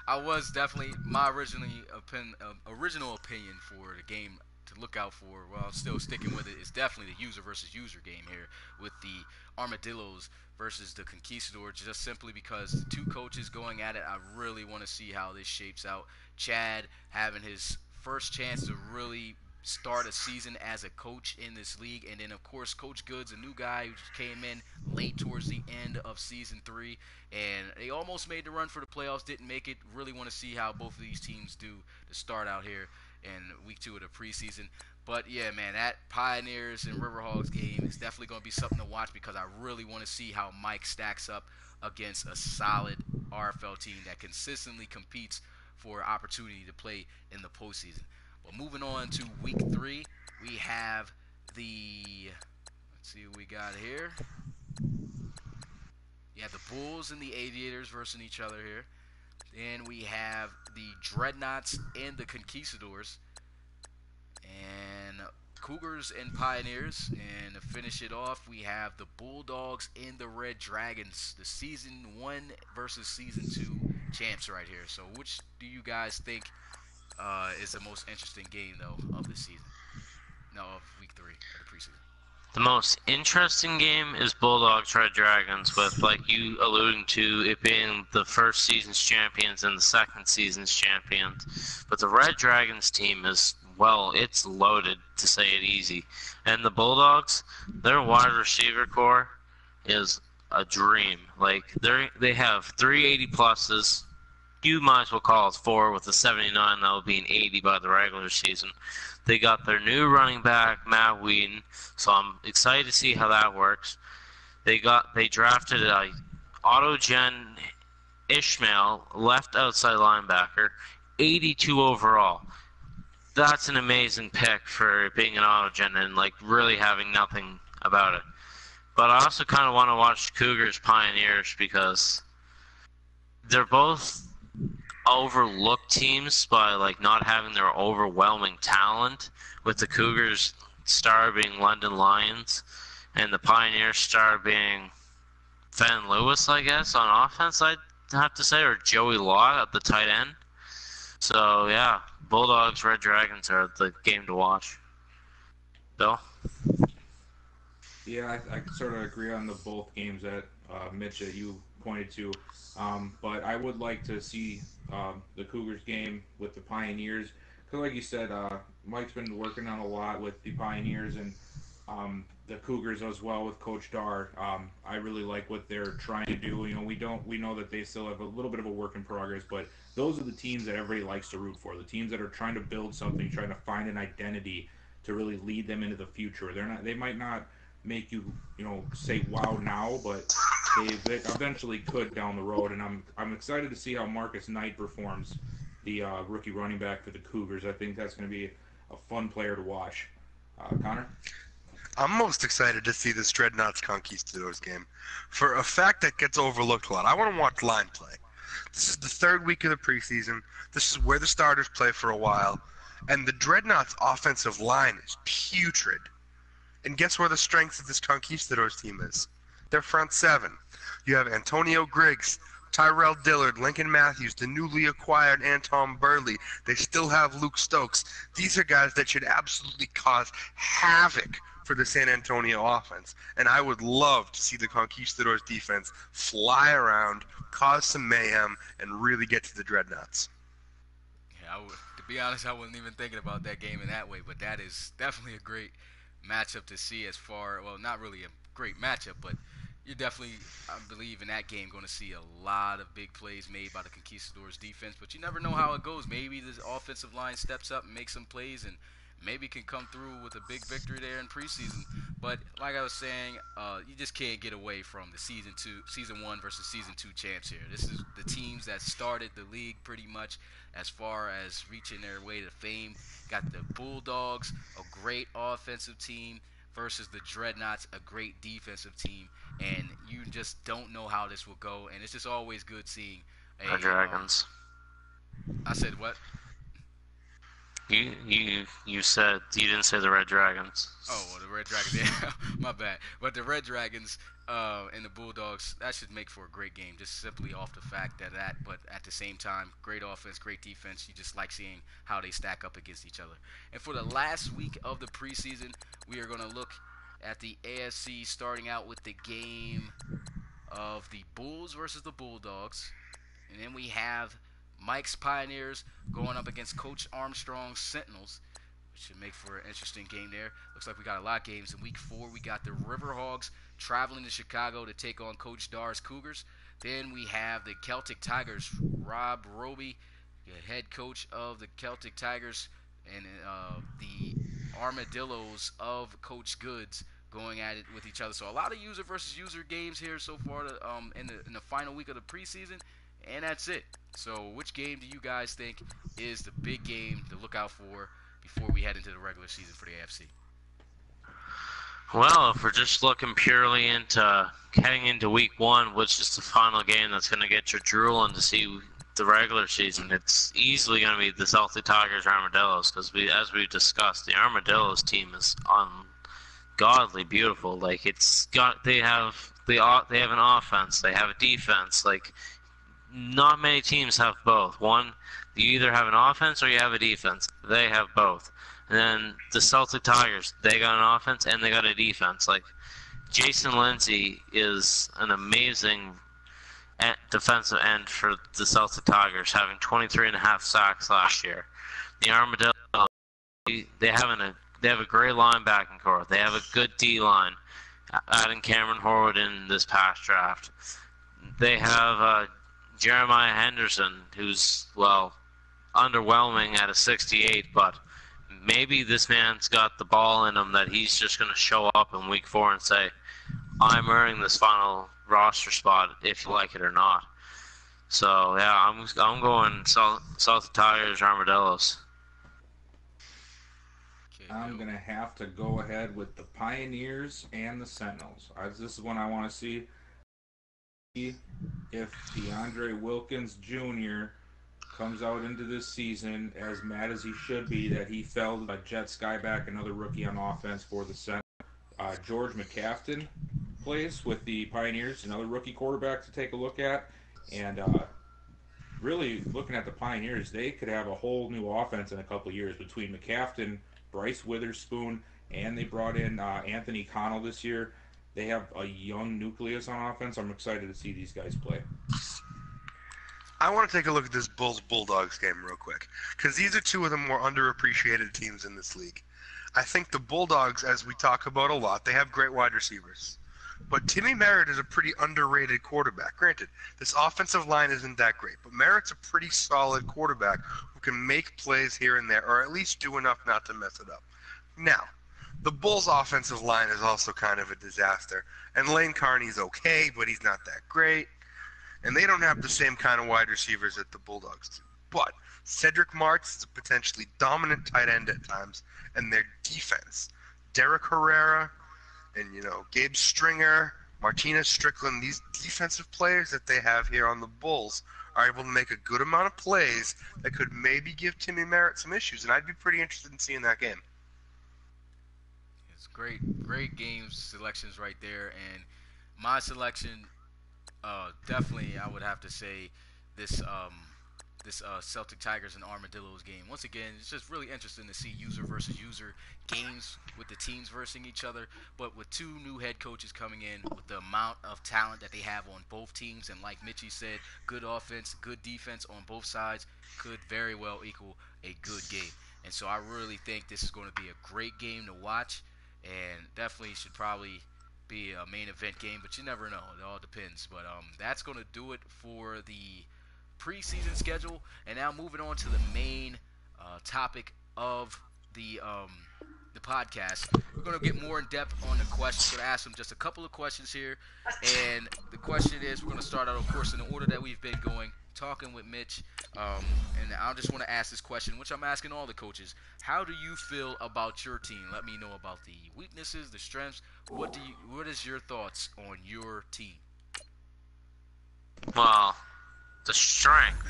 I was definitely my original opinion for the game to look out for. Well, I'm still sticking with it. It's definitely the user versus user game here with the Armadillos versus the Conquistadors. Just simply because the two coaches going at it, I really want to see how this shapes out. Chad having his first chance to really start a season as a coach in this league, and then of course Coach Good's a new guy who just came in late towards the end of season 3, and they almost made the run for the playoffs, didn't make it. Really want to see how both of these teams do to start out here in week 2 of the preseason. But yeah, man, that Pioneers and Riverhogs game is definitely going to be something to watch because I really want to see how Mike stacks up against a solid RFL team that consistently competes for opportunity to play in the postseason. Well, moving on to week 3, we have let's see what we got here. You have the Bulls and the Aviators versus each other here. Then we have the Dreadnoughts and the Conquistadors. And Cougars and Pioneers. And to finish it off, we have the Bulldogs and the Red Dragons. The Season 1 versus Season 2 champs right here. So which do you guys think is the most interesting game, though, of the season? No, of week 3 of the preseason. The most interesting game is Bulldogs Red Dragons, with, like you alluding to, it being the first season's champions and the second season's champions. But the Red Dragons team is, well, it's loaded, to say it easy. And the Bulldogs, their wide receiver core is a dream. Like, they have 380 pluses. You might as well call it 4 with the 79 that will be an 80 by the regular season. They got their new running back, Matt Whedon, so I'm excited to see how that works. They drafted a Autogen Ishmael, left outside linebacker, 82 overall. That's an amazing pick for being an Autogen and like really having nothing about it. But I also kind of want to watch Cougars Pioneers because they're both overlooked teams by like not having their overwhelming talent, with the Cougars star being London Lions and the Pioneers star being Van Lewis, I guess, on offense, I'd have to say, or Joey Law at the tight end. So yeah, Bulldogs Red Dragons are the game to watch. Bill? Yeah, I sort of agree on the both games that Mitch that you pointed to, but I would like to see the Cougars game with the Pioneers because, like you said, Mike's been working on a lot with the Pioneers and the Cougars as well with Coach Dar. I really like what they're trying to do. You know, we know that they still have a little bit of a work in progress, but those are the teams that everybody likes to root for. The teams that are trying to build something, trying to find an identity to really lead them into the future. They might not make you say wow now, but they eventually could down the road. And I'm excited to see how Marcus Knight performs, the rookie running back for the Cougars. I think that's going to be a fun player to watch. Connor? I'm most excited to see this Dreadnoughts Conquistadors game for a fact that gets overlooked a lot. I want to watch line play. This is the 3rd week of the preseason. This is where the starters play for a while. And the Dreadnoughts offensive line is putrid. And guess where the strength of this Conquistadors team is? Their front seven. You have Antonio Griggs, Tyrell Dillard, Lincoln Matthews, the newly acquired Anton Burley. They still have Luke Stokes. These are guys that should absolutely cause havoc for the San Antonio offense. And I would love to see the Conquistadors defense fly around, cause some mayhem, and really get to the Dreadnoughts. Yeah, to be honest, I wasn't even thinking about that game in that way, but that is definitely a great matchup to see as far, well, not really a great matchup, but you're definitely, I believe, in that game going to see a lot of big plays made by the Conquistadors defense, but you never know how it goes. Maybe the offensive line steps up and makes some plays and maybe can come through with a big victory there in preseason. But like I was saying, you just can't get away from the season 1 versus season 2 champs here. This is the teams that started the league pretty much as far as reaching their way to fame. Got the Bulldogs, a great offensive team, versus the Dreadnoughts, a great defensive team, and you just don't know how this will go, and it's just always good seeing The Dragons. I said what? You said, you didn't say the Red Dragons. Oh, well, the Red Dragons, yeah, my bad. But the Red Dragons and the Bulldogs, that should make for a great game, just simply off the fact that, but at the same time, great offense, great defense. You just like seeing how they stack up against each other. And for the last week of the preseason, we are going to look at the AFC, starting out with the game of the Bulls versus the Bulldogs. And then we have Mike's Pioneers going up against Coach Armstrong's Sentinels, which should make for an interesting game there. Looks like we got a lot of games. In week 4, we got the Riverhogs traveling to Chicago to take on Coach Dar's Cougars. Then we have the Celtic Tigers, Rob Roby, the head coach of the Celtic Tigers, and the Armadillos of Coach Goods going at it with each other. So a lot of user versus user games here so far in the final week of the preseason, and that's it. So which game do you guys think is the big game to look out for before we head into the regular season for the AFC? Well, if we're just looking purely into heading into week 1, which is the final game that's going to get you drooling to see the regular season, it's easily going to be the Celtic Tigers Armadillos, because as we discussed, the Armadillos team is ungodly beautiful. Like, they have an offense, they have a defense. Like, not many teams have both. One, you either have an offense or you have a defense. They have both. And then the Celtic Tigers, they got an offense and they got a defense. Like, Jason Lindsay is an amazing defensive end for the Celtic Tigers, having 23.5 sacks last year. The Armadillo, they have a great linebacking core. They have a good D-line, adding Cameron Horwood in this past draft. They have Jeremiah Henderson, who's, well, underwhelming at a 68, but maybe this man's got the ball in him that he's just going to show up in week 4 and say, I'm earning this final roster spot if you like it or not. So, yeah, I'm going South Tigers, Armadillos. Okay, I'm going to have to go ahead with the Pioneers and the Sentinels. This is one I want to see. If DeAndre Wilkins Jr. comes out into this season as mad as he should be that he fell to Jet Skyback, another rookie on offense for the Sentinels. George McCafton plays with the Pioneers, another rookie quarterback to take a look at. And really looking at the Pioneers, they could have a whole new offense in a couple of years between McCafton, Bryce Witherspoon, and they brought in Anthony Connell this year. They have a young nucleus on offense. I'm excited to see these guys play. I want to take a look at this Bulls-Bulldogs game real quick, because these are two of the more underappreciated teams in this league. I think the Bulldogs, as we talk about a lot, they have great wide receivers. But Timmy Merritt is a pretty underrated quarterback. Granted, this offensive line isn't that great, but Merritt's a pretty solid quarterback who can make plays here and there, or at least do enough not to mess it up. Now, the Bulls' offensive line is also kind of a disaster. And Lane Carney's okay, but he's not that great. And they don't have the same kind of wide receivers that the Bulldogs do. But Cedric Martz is a potentially dominant tight end at times. And their defense, Derek Herrera and, Gabe Stringer, Martinez Strickland, these defensive players that they have here on the Bulls are able to make a good amount of plays that could maybe give Timmy Merritt some issues. And I'd be pretty interested in seeing that game. It's great games selections right there. And my selection, definitely, I would have to say this Celtic Tigers and Armadillos game. Once again, it's just really interesting to see user versus user games with the teams versus each other. But with two new head coaches coming in, with the amount of talent that they have on both teams, and like Mitchie said, good offense, good defense on both sides, could very well equal a good game. And so I really think this is going to be a great game to watch, and definitely should probably be a main event game, but you never know. It all depends. But that's going to do it for the preseason schedule. And now moving on to the main topic of the podcast. We're going to get more in depth on the questions. We're going to ask them just a couple of questions here. And the question is, we're going to start out, of course, in the order that we've been going, talking with Mitch. And I just want to ask this question, which I'm asking all the coaches. How do you feel about your team? Let me know about the weaknesses, the strengths. What is your thoughts on your team? Well, the strength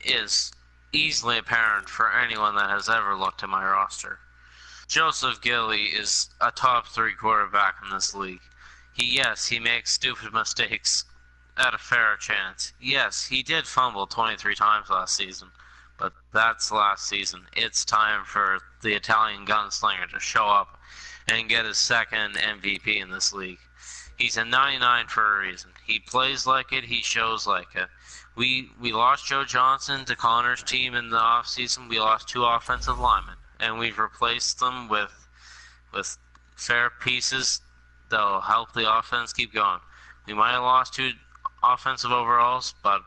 is easily apparent for anyone that has ever looked at my roster. Joseph Gilly is a top 3 quarterback in this league. He makes stupid mistakes at a fair chance. Yes, he did fumble 23 times last season, but that's last season. It's time for the Italian gunslinger to show up and get his second MVP in this league. He's a 99 for a reason. He plays like it. He shows like it. We lost Joe Johnson to Connor's team in the offseason. We lost 2 offensive linemen, and we've replaced them with fair pieces that'll help the offense keep going. We might have lost 2 offensive overalls, but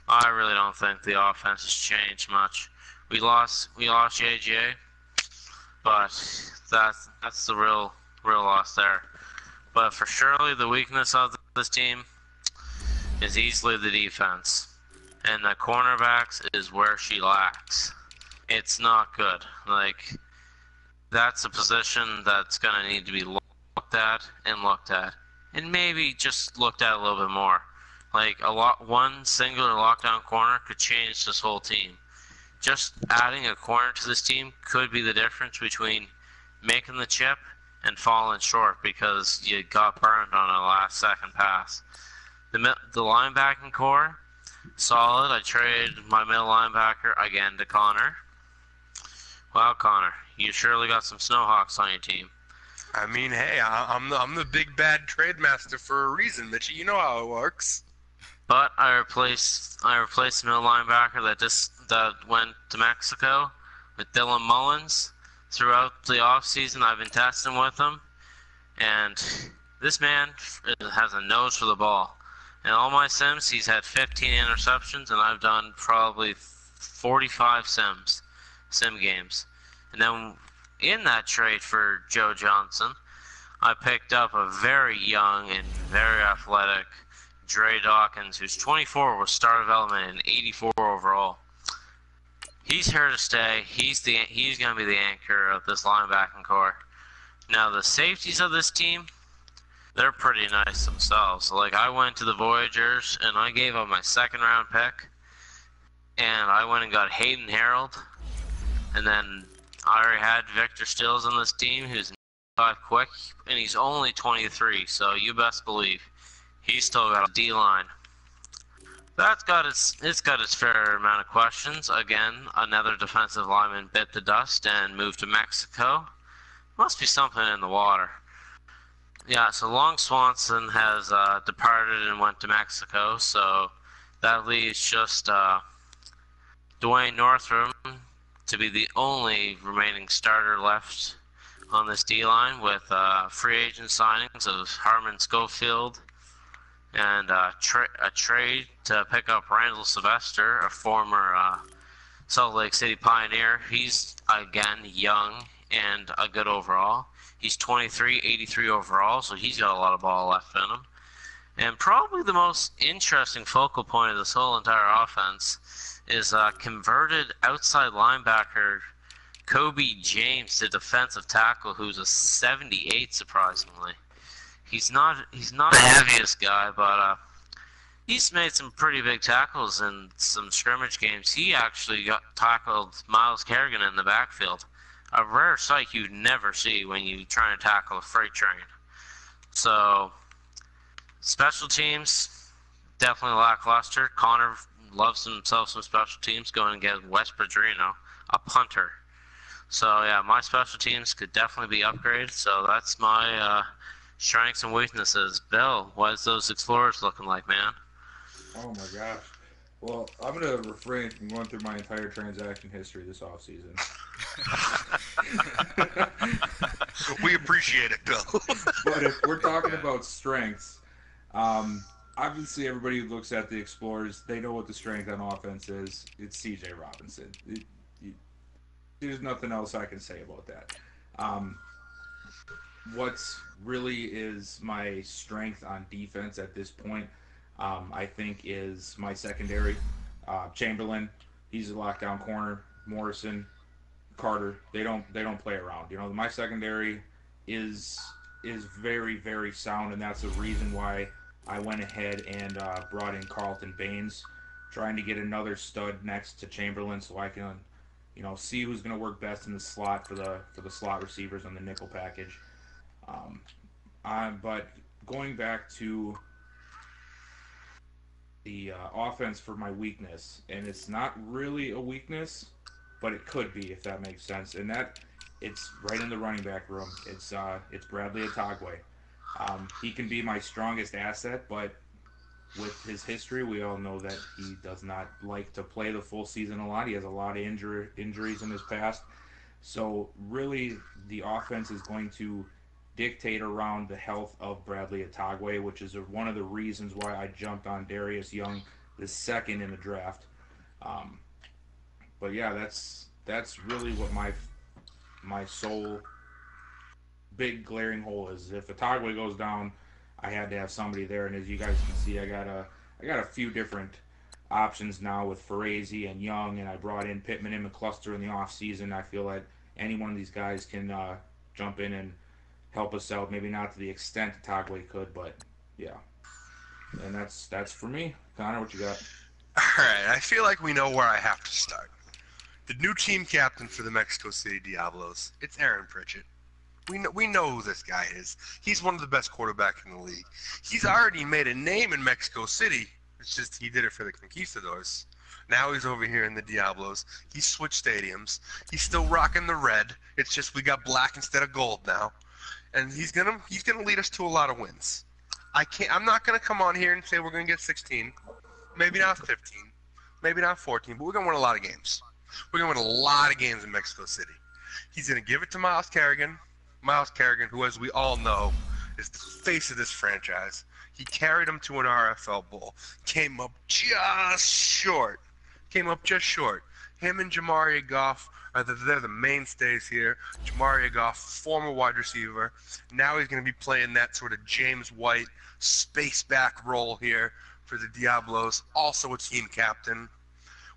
I really don't think the offense has changed much. We lost JJ, but that's the real loss there. But for surely the weakness of this team is easily the defense, and the cornerbacks is where she lacks. It's not good. Like, that's a position that's gonna need to be looked at, and maybe just looked at a little bit more. Like, one singular lockdown corner could change this whole team. Just adding a corner to this team could be the difference between making the chip and falling short because you got burned on a last-second pass. The linebacking core, solid. I traded my middle linebacker again to Connor. Wow, Connor, you surely got some Snowhawks on your team. I mean, hey, I'm the big bad trade master for a reason, Mitchie. You know how it works. But I replaced the middle linebacker that went to Mexico with Dylan Mullins. Throughout the offseason, I've been testing with him, and this man has a nose for the ball. In all my sims, he's had 15 interceptions, and I've done probably 45 sim games. And then in that trade for Joe Johnson, I picked up a very young and very athletic Dre Dawkins, who's 24 with star development and 84 overall. He's here to stay. He's going to be the anchor of this linebacking core. Now, the safeties of this team, they're pretty nice themselves. Like, I went to the Voyagers, and I gave up my second-round pick, and I went and got Hayden Harold, and then I already had Victor Stills on this team, who's 5 quick, and he's only 23, so you best believe he's still got a D-line. It's got its fair amount of questions. Again, another defensive lineman bit the dust and moved to Mexico. Must be something in the water. Yeah, so Long Swanson has departed and went to Mexico, so that leaves just Dwayne Northrum to be the only remaining starter left on this D-line, with free agent signings of Harmon Schofield and a trade to pick up Randall Sylvester, a former Salt Lake City Pioneer. He's, again, young and a good overall. He's 23, 83 overall, so he's got a lot of ball left in him. And probably the most interesting focal point of this whole entire offense is converted outside linebacker Kobe James, the defensive tackle, who's a 78, surprisingly. He's not the heaviest guy, but he's made some pretty big tackles in some scrimmage games. He actually got tackled Miles Kerrigan in the backfield. a rare sight you'd never see when you try to tackle a freight train. So, special teams, definitely lackluster. Connor loves himself some special teams, going against West Padrino, a punter. So, yeah, my special teams could definitely be upgraded. So that's my strengths and weaknesses. Bill, what is those Explorers looking like, man? Oh my gosh. Well, I'm going to refrain from going through my entire transaction history this offseason. We appreciate it, Bill. But if we're talking about strengths, obviously everybody who looks at the Explorers, they know what the strength on offense is. It's C.J. Robinson. There's nothing else I can say about that. What's really is my strength on defense at this point, I think, is my secondary. Chamberlain, he's a lockdown corner. Morrison, Carter, they don't play around. My secondary is very, very sound, and that's the reason why I went ahead and brought in Carlton Baines, trying to get another stud next to Chamberlain so I can see who's going to work best in the slot for the slot receivers on the nickel package. But going back to the offense for my weakness, and it's not really a weakness, but it could be, if that makes sense. And that it's right in the running back room. It's Bradley Atagwe. He can be my strongest asset, but with his history, we all know that he does not like to play the full season a lot. He has a lot of injuries in his past. So really, the offense is going to dictate around the health of Bradley Atagwe, which is one of the reasons why I jumped on Darius Young the second in the draft. But yeah, that's really what my sole big glaring hole is. If Atagwe goes down, I had to have somebody there, and as you guys can see, I got a few different options now with Ferrazzi and Young, and I brought in Pittman and McCluster in the offseason. I feel like any one of these guys can jump in and help us out. Maybe not to the extent Atagwe could, but yeah. And that's for me. Connor, what you got? All right, I feel like we know where I have to start. The new team captain for the Mexico City Diablos, it's Aaron Pritchett. We know who this guy is. He's one of the best quarterbacks in the league. He's already made a name in Mexico City. It's just he did it for the Conquistadors. Now he's over here in the Diablos. He switched stadiums. He's still rocking the red. It's just we got black instead of gold now. And he's gonna lead us to a lot of wins. I'm not gonna come on here and say we're gonna get 16, maybe not 15, maybe not 14, but we're gonna win a lot of games. We're gonna win a lot of games in Mexico City. He's gonna give it to Myles Kerrigan. Myles Kerrigan, who, as we all know, is the face of this franchise. He carried him to an RFL Bowl. Came up just short. Him and Jamaria Goff, they're the mainstays here. Jamaria Goff, former wide receiver. Now he's going to be playing that sort of James White space back role here for the Diablos. Also a team captain.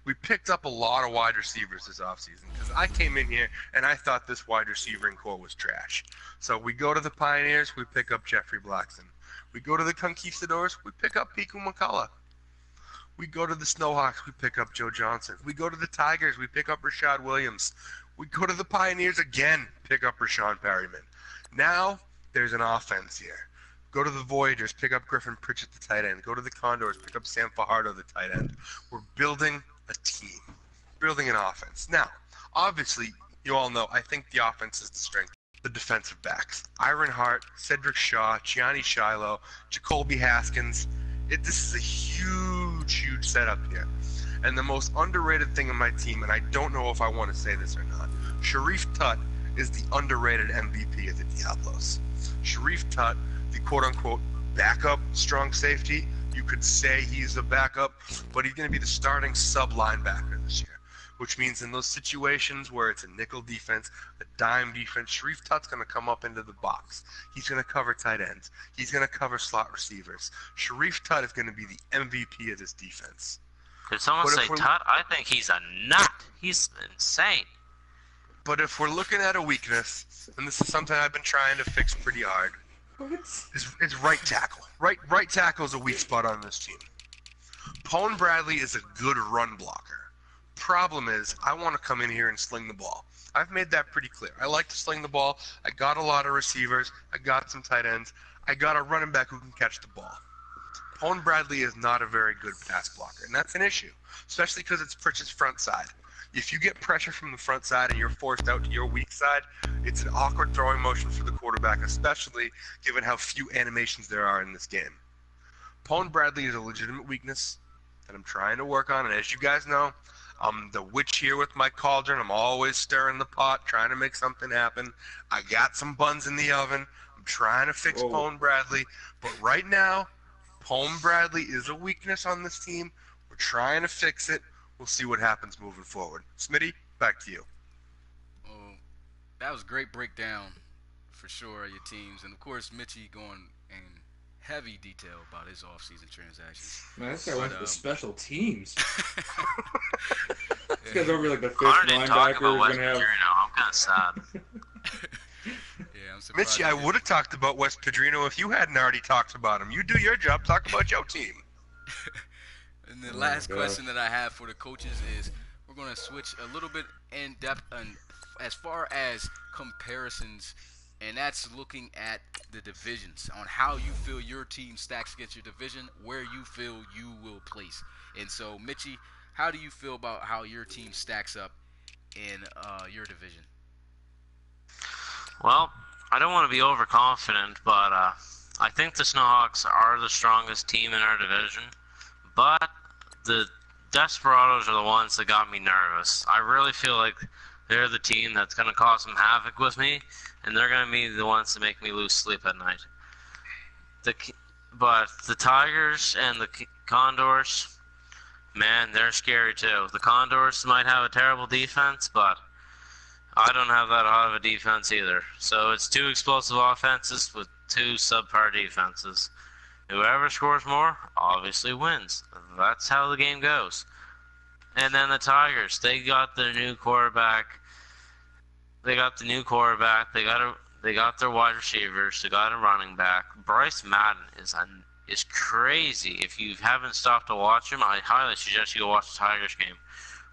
We picked up a lot of wide receivers this offseason because I came in here and I thought this wide receiving core was trash. So we go to the Pioneers, we pick up Jeffrey Blackson. We go to the Conquistadors, we pick up Piku McCullough. We go to the Snowhawks, we pick up Joe Johnson. We go to the Tigers, we pick up Rashad Williams. We go to the Pioneers again, pick up Rashawn Perryman. Now there's an offense here. Go to the Voyagers, pick up Griffin Pritchett, the tight end. Go to the Condors, pick up Sam Fajardo, the tight end. We're building a team, building an offense. Now, obviously, you all know, I think the offense is the strength. The defensive backs. Iron Hart, Cedric Shaw, Gianni Shiloh, Jacoby Haskins. This is a huge setup here. And the most underrated thing in my team, and I don't know if I want to say this or not, Sharif Tutt is the underrated MVP of the Diablos. Sharif Tutt, the quote-unquote backup strong safety. You could say he's a backup, but he's going to be the starting sub-linebacker this year, which means in those situations where it's a nickel defense, a dime defense, Sharif Tutt's going to come up into the box. He's going to cover tight ends. He's going to cover slot receivers. Sharif Tutt is going to be the MVP of this defense. Did someone say Tutt? I think he's a nut. He's insane. But if we're looking at a weakness, and this is something I've been trying to fix pretty hard, it's right tackle. Right tackle is a weak spot on this team. Pone Bradley is a good run blocker. problem is I want to come in here and sling the ball. I've made that pretty clear. I like to sling the ball. I got a lot of receivers. I got some tight ends. I got a running back who can catch the ball. Pone Bradley is not a very good pass blocker, and that's an issue, especially because it's Pritchard's front side. If you get pressure from the front side and you're forced out to your weak side, it's an awkward throwing motion for the quarterback, especially given how few animations there are in this game. Pone Bradley is a legitimate weakness that I'm trying to work on, and as you guys know, I'm the witch here with my cauldron. I'm always stirring the pot, trying to make something happen. I got some buns in the oven. I'm trying to fix Pone Bradley, but right now, Pone Bradley is a weakness on this team. We're trying to fix it. We'll see what happens moving forward. Smitty, back to you. Well, that was a great breakdown for sure of your teams. And, of course, Mitchie going in heavy detail about his offseason transactions. Man, this guy went to the special teams. Yeah. This guy's over like the fifth I didn't talk linebacker. about West Gonna have... Padrino. I'm kind of sad. Yeah, I'm surprised. Mitchie, I would have talked about West Padrino if you hadn't already talked about him. You do your job, talk about your team. And the last question that I have for the coaches is we're going to switch a little bit in depth as far as comparisons, and that's looking at the divisions, on how you feel your team stacks against your division, where you feel you will place. And so, Mitchie, how do you feel about how your team stacks up in your division? Well, I don't want to be overconfident, but I think the Snowhawks are the strongest team in our division. But the Desperados are the ones that got me nervous. I really feel like they're the team that's going to cause some havoc with me, and they're going to be the ones that make me lose sleep at night. But the Tigers and the Condors, man, they're scary too. The Condors might have a terrible defense, but I don't have that hot of a defense either. So it's two explosive offenses with two subpar defenses. Whoever scores more obviously wins. That's how the game goes. And then the Tigers, they got their new quarterback. They got their wide receivers. They got a running back. Bryce Madden is crazy. If you haven't stopped to watch him, I highly suggest you go watch the Tigers game.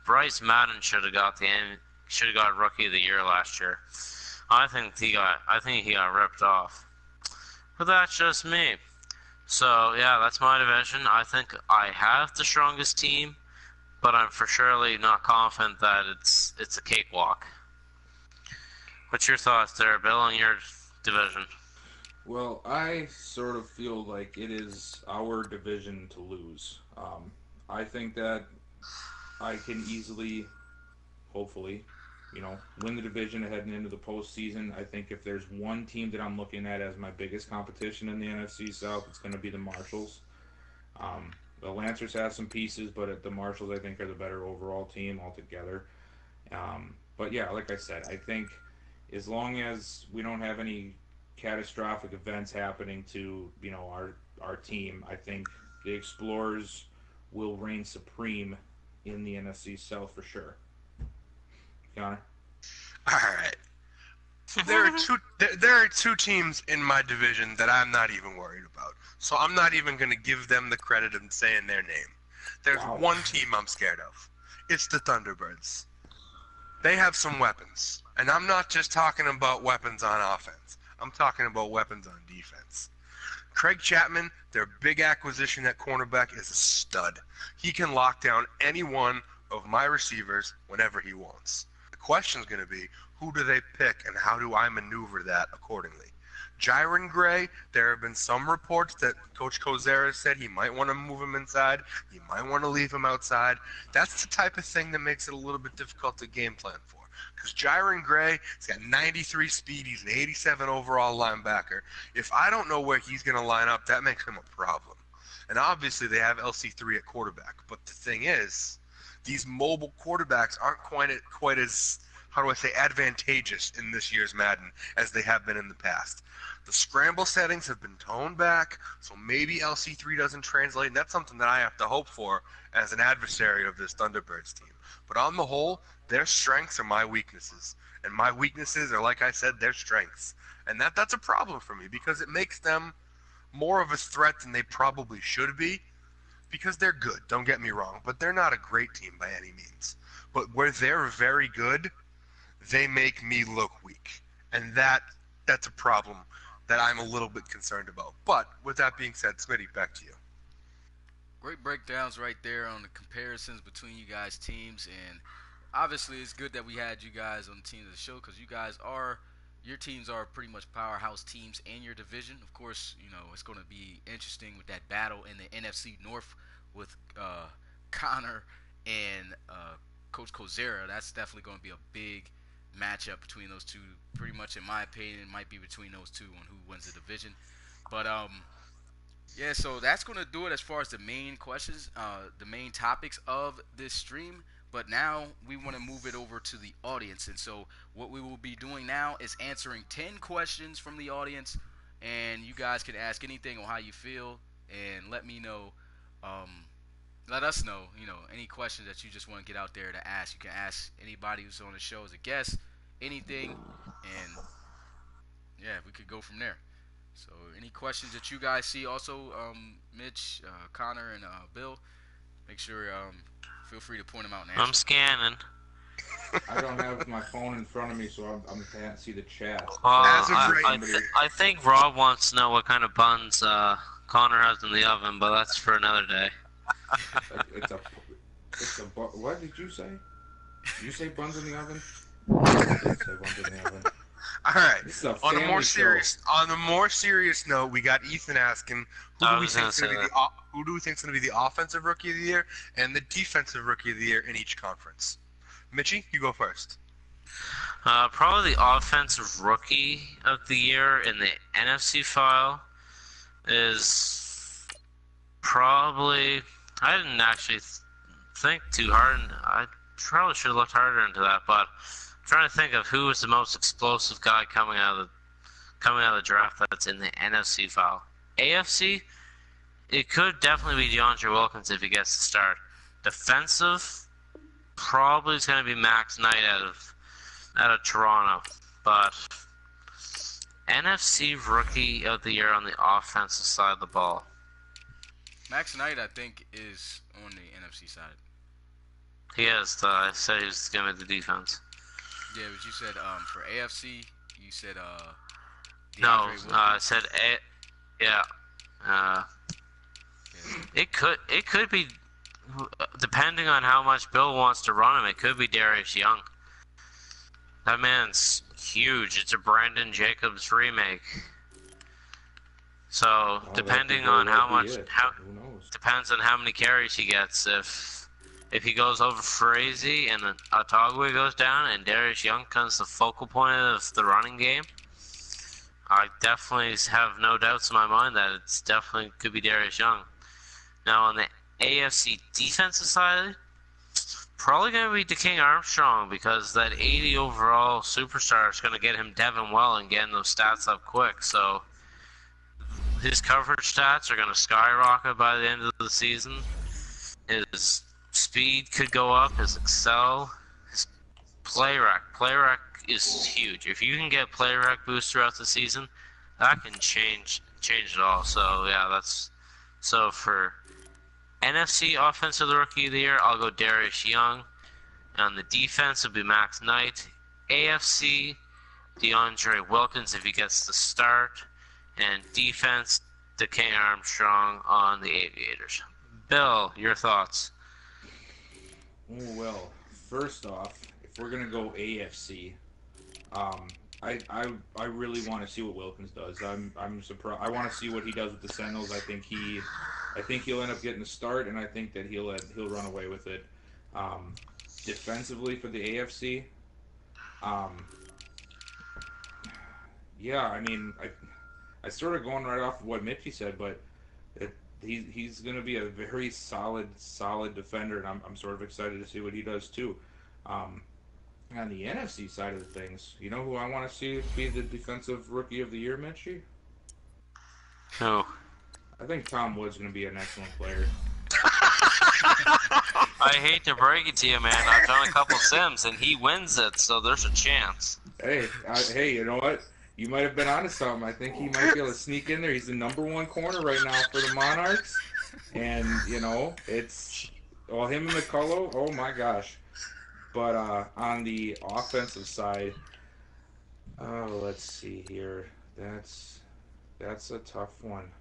Bryce Madden should have got Rookie of the Year last year. I think he got ripped off. But that's just me. So yeah, that's my division. I think I have the strongest team, but I'm for surely not confident that it's a cakewalk. What's your thoughts there, Bill, on your division? Well, I sort of feel like it is our division to lose. I think that I can easily, hopefully, win the division heading into the postseason. I think if there's one team that I'm looking at as my biggest competition in the NFC South, it's going to be the Marshals. The Lancers have some pieces, but the Marshals, I think, are the better overall team altogether. But yeah, like I said, I think as long as we don't have any catastrophic events happening to our team, I think the Explorers will reign supreme in the NFC South for sure. Connor? All right. There are two teams in my division that I'm not even worried about. So I'm not even going to give them the credit of saying their name. There's one team I'm scared of. It's the Thunderbirds. They have some weapons. And I'm not just talking about weapons on offense. I'm talking about weapons on defense. Craig Chapman, their big acquisition at cornerback, is a stud. He can lock down any one of my receivers whenever he wants. The question's going to be, who do they pick and how do I maneuver that accordingly? Jiren Gray, there have been some reports that Coach Kozera said he might want to move him inside, he might want to leave him outside. That's the type of thing that makes it a little bit difficult to game plan for. Because Jiren Gray, he's got 93 speed, he's an 87 overall linebacker. If I don't know where he's going to line up, that makes him a problem. And obviously they have LC3 at quarterback. But the thing is, these mobile quarterbacks aren't quite as, advantageous in this year's Madden as they have been in the past. The scramble settings have been toned back, so maybe LC3 doesn't translate, and that's something that I have to hope for as an adversary of this Thunderbirds team. But on the whole, their strengths are my weaknesses, and my weaknesses are, like I said, their strengths. And that's a problem for me because it makes them more of a threat than they probably should be because they're good, don't get me wrong, but they're not a great team by any means. but where they're very good, they make me look weak. And that's a problem that I'm a little bit concerned about. But with that being said, Smitty, back to you. Great breakdowns right there on the comparisons between you guys' teams, and obviously it's good that we had you guys on the team of the show because your teams are pretty much powerhouse teams in your division. Of course, it's going to be interesting with that battle in the NFC North with Connor and Coach Kozera. That's definitely going to be a big matchup between those two. Pretty much, in my opinion, it might be between those two on who wins the division. But yeah, so that's going to do it as far as the main questions, the main topics of this stream. But now we want to move it over to the audience. And so what we will be doing now is answering 10 questions from the audience. And you guys can ask anything on how you feel and let me know, let us know, any questions that you just want to get out there to ask. You can ask anybody who's on the show as a guest, anything. And yeah, we could go from there. So any questions that you guys see, also Mitch, Connor, and Bill, make sure feel free to point them out and answer. I'm scanning. I don't have my phone in front of me, so I can't see the chat. I think Rob wants to know what kind of buns Connor has in the oven, but that's for another day. It's a what did you say? Did you say buns in the oven? I did say buns in the oven. All right. On a more serious serious note, we got Ethan asking who do we think is going to be the offensive rookie of the year and the defensive rookie of the year in each conference. Mitchie, you go first. Probably the offensive rookie of the year in the NFC file is probably. I didn't actually think too hard, and I probably should have looked harder into that, but. Trying to think of who was the most explosive guy coming out of the draft that's in the NFC file. AFC, it could definitely be DeAndre Wilkins if he gets to start. Defensive, probably is going to be Max Knight out of Toronto. But NFC Rookie of the Year on the offensive side of the ball. Max Knight, I think, is on the NFC side. He is. I said he was going to be the defense. Yeah, but you said for AFC, you said no, I said yeah. It could be, depending on how much Bill wants to run him. It could be Darius Young. That man's huge. It's a Brandon Jacobs remake. So depending on depends on how many carries he gets. If he goes over Frazee and Otagwe goes down and Darius Young becomes the focal point of the running game, I definitely have no doubts in my mind that it's definitely could be Darius Young. Now on the AFC defensive side, probably going to be DeKing Armstrong because that 80 overall superstar is going to get him Devin well and getting those stats up quick. So his coverage stats are going to skyrocket by the end of the season. His speed could go up, his excel, his play rec is huge. If you can get play rec boost throughout the season, that can change it all. So yeah, so for NFC offensive rookie of the year, I'll go Darius Young. On the defense, it'll be Max Knight. AFC, DeAndre Wilkins if he gets the start, and defense, DeKing Armstrong on the Aviators. Bill, your thoughts? Well, first off, if we're gonna go AFC, I really want to see what Wilkins does. I'm surprised. I want to see what he does with the Sentinels. I think he'll end up getting the start, and I think that he'll run away with it. Defensively for the AFC, yeah, I mean, I sort of going right off of what Mitchie said, but he's going to be a very solid defender, and I'm sort of excited to see what he does too. On the NFC side of the things, you know who I want to see be the defensive rookie of the year, Mitchie? Who? I think Tom Wood's going to be an excellent player. I hate to break it to you, man. I've done a couple sims, and he wins it, so there's a chance. Hey, you know what? You might have been onto something. I think he might be able to sneak in there. He's the number one corner right now for the Monarchs. And, you know, him and McCullough, oh my gosh. But on the offensive side, let's see here. That's a tough one.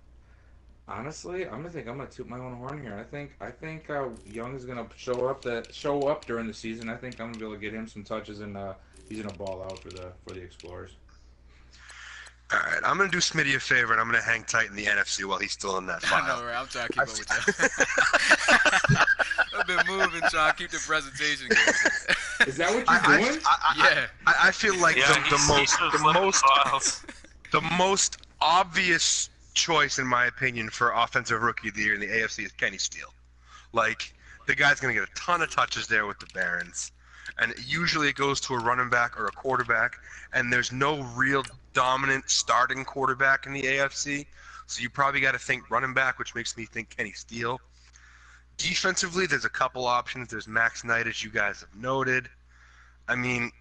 Honestly, I'm gonna toot my own horn here. I think Young is gonna show up during the season. I think I'm gonna be able to get him some touches, and he's gonna ball out for the Explorers. All right, I'm going to do Smitty a favor, and I'm going to hang tight in the NFC while he's still in that file. I know, right? I'm trying to keep up with you. I've been moving, trying to keep the presentation going. Is that what you're doing? Yeah. I feel like the most obvious choice, in my opinion, for Offensive Rookie of the Year in the AFC is Kenny Steele. Like, the guy's going to get a ton of touches there with the Barons. And usually it goes to a running back or a quarterback, and there's no real dominant starting quarterback in the AFC. So you probably got to think running back, which makes me think Kenny Steele. Defensively, there's a couple options. There's Max Knight, as you guys have noted. I mean,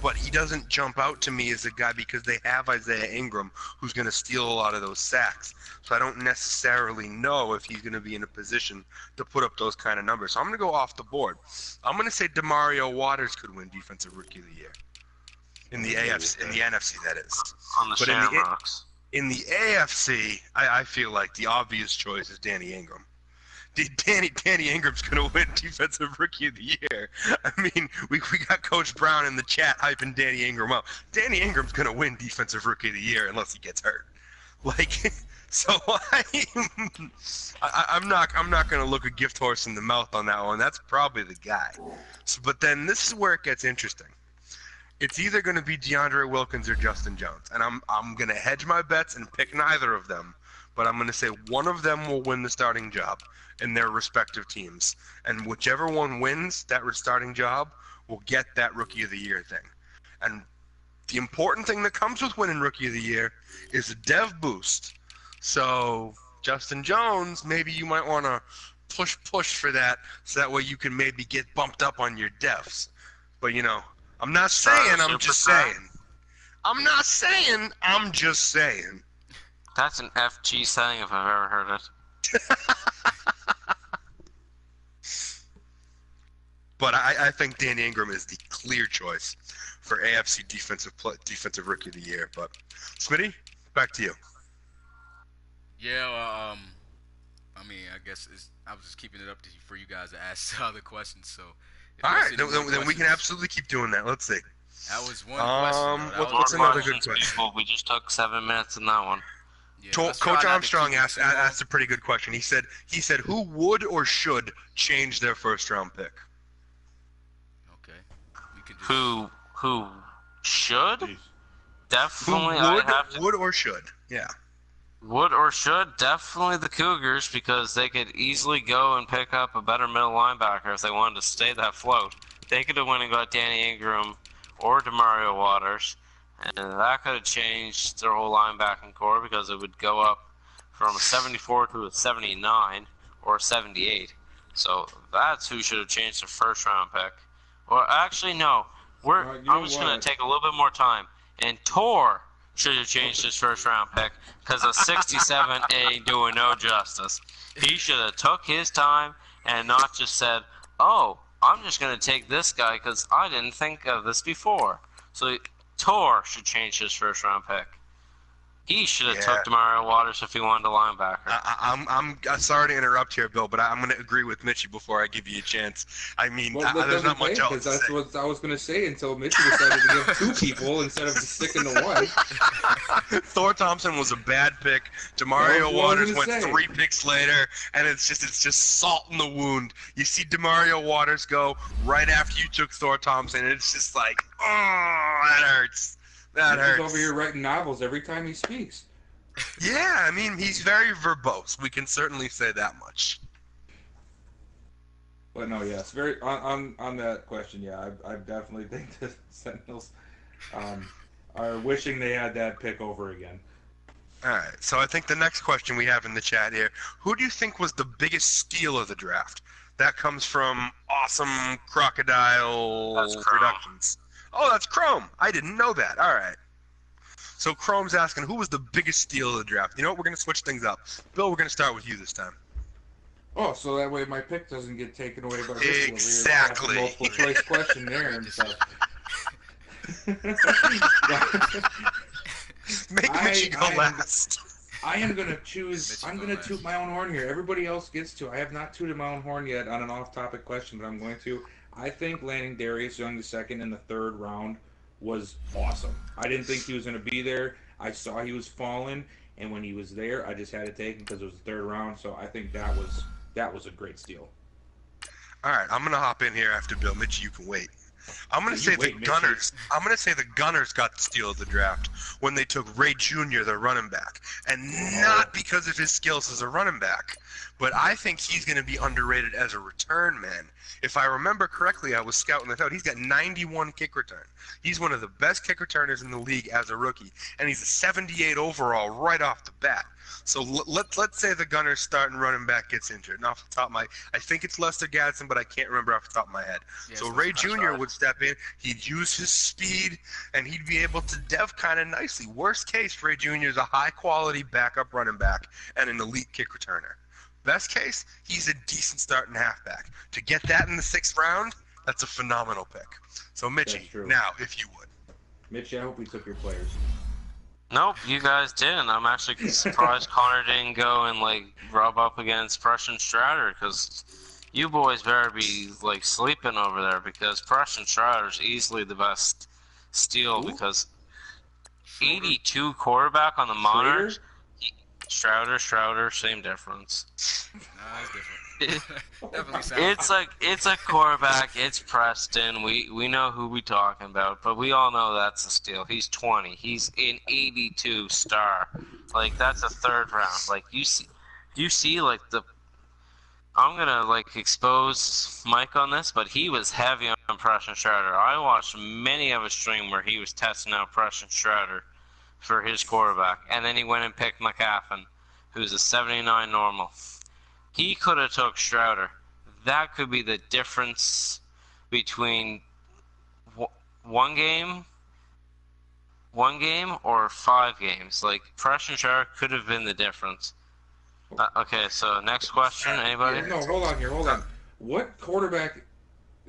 but he doesn't jump out to me as a guy because they have Isaiah Ingram, who's going to steal a lot of those sacks. So I don't necessarily know if he's going to be in a position to put up those kind of numbers. So I'm going to go off the board. I'm going to say DeMario Waters could win Defensive Rookie of the Year. In the AFC, in the NFC, that is. On the Shamrocks. In the AFC, I feel like the obvious choice is Danny Ingram. Danny Ingram's going to win Defensive Rookie of the Year. I mean, we got Coach Brown in the chat hyping Danny Ingram up. Danny Ingram's going to win Defensive Rookie of the Year unless he gets hurt. Like, so I'm not going to look a gift horse in the mouth on that one. That's probably the guy. So, but then this is where it gets interesting. It's either going to be DeAndre Wilkins or Justin Jones, and I'm going to hedge my bets and pick neither of them. But I'm going to say one of them will win the starting job in their respective teams. And whichever one wins that starting job will get that Rookie of the Year thing. And the important thing that comes with winning Rookie of the Year is a dev boost. So Justin Jones, maybe you might want to push for that so that way you can maybe get bumped up on your devs. But, you know, I'm not saying, I'm just saying. I'm not saying, I'm just saying. That's an FG saying if I've ever heard it. But I think Danny Ingram is the clear choice for AFC defensive Rookie of the Year. But Smitty, back to you. Yeah, well, I mean, I guess I was just keeping it up for you guys to ask other questions. So, all right, then we can absolutely keep doing that. Let's see. That was one question. What's another good question? We just took 7 minutes in that one. Yeah, Coach Armstrong asked a pretty good question. He said, who would or should change their first round pick? Okay. We could just... Who should? Jeez. Definitely. Who would or should? Yeah. Would or should? Definitely the Cougars, because they could easily go and pick up a better middle linebacker if they wanted to stay that float. They could have went and got Danny Ingram or DeMario Waters, and that could have changed their whole linebacking core because it would go up from a 74 to a 79 or a 78. So that's who should have changed their first round pick. Well, actually, no. I'm just going to take a little bit more time. And Tor should have changed his first round pick because a 67 ain't doing no justice. He should have took his time and not just said, oh, I'm just going to take this guy because I didn't think of this before. So Tor should change his first round pick. He should have took DeMario Waters if he wanted a linebacker. I'm sorry to interrupt here, Bill, but I'm going to agree with Mitchie before I give you a chance. I mean, there's not much else to say. That's what I was going to say until Mitchie decided to give two people instead of just sticking to one. Thor Thompson was a bad pick. DeMario Waters went 3 picks later, and it's just salt in the wound. You see DeMario Waters go right after you took Thor Thompson, and it's just like, oh, that hurts. That hurts. He's over here writing novels every time he speaks. Yeah, I mean, he's very verbose. We can certainly say that much. But no, yes, very on that question. Yeah, I definitely think the Sentinels are wishing they had that pick over again. All right, so I think the next question we have in the chat here: who do you think was the biggest steal of the draft? That comes from Awesome Crocodile Productions. Oh, that's Chrome. I didn't know that. All right. So Chrome's asking, who was the biggest steal of the draft? You know what? We're going to switch things up. Bill, we're going to start with you this time. Oh, so that way my pick doesn't get taken away by this Exactly. multiple choice question there and stuff. Make Mitchie go last. I am gonna choose. I'm gonna toot my own horn here. Everybody else gets to. I have not tooted my own horn yet on an off-topic question, but I'm going to. I think landing Darius Young II in the 3rd round was awesome. I didn't think he was gonna be there. I saw he was falling, and when he was there, I just had to take him because it was the 3rd round. So I think that was a great steal. All right, I'm gonna hop in here after Bill. Mitchie, you can wait. I'm gonna say the Gunners. I'm gonna say the Gunners got the steal of the draft when they took Ray Jr., their running back, and not because of his skills as a running back, but I think he's gonna be underrated as a return man. If I remember correctly, I was scouting this out. He's got 91 kick return. He's one of the best kick returners in the league as a rookie, and he's a 78 overall right off the bat. So let's say the Gunners starting running back gets injured. And off the top of my, I think it's Lester Gadsden, but I can't remember off the top of my head. Yeah, so Ray Jr. would step in. He'd use his speed, and he'd be able to dev kind of nicely. Worst case, Ray Jr. is a high-quality backup running back and an elite kick returner. Best case, he's a decent starting halfback. To get that in the 6th round, that's a phenomenal pick. So Mitchie, now, if you would. Mitchie, I hope we took your players. Nope, you guys didn't. I'm actually surprised Connor didn't go and rub up against Preston Strider, because you boys better be sleeping over there, because Preston Strider's easily the best steal. Ooh. Because 82 quarterback on the Monarchs. Strouder, same difference. No, that's different. Definitely sounds it's a quarterback. It's Preston. We know who we talking about, but we all know that's a steal. He's 20. He's an 82 star. That's a 3rd round. You see the. I'm gonna expose Mike on this, but he was heavy on Preston Strider. I watched many of a stream where he was testing out Preston Strider for his quarterback, and then he went and picked McAfee, who's a 79 normal. He could have took Strouder. That could be the difference between one game or 5 games. Preston Strouder could have been the difference. Okay, so next question, anybody? Yeah, no, hold on. What quarterback?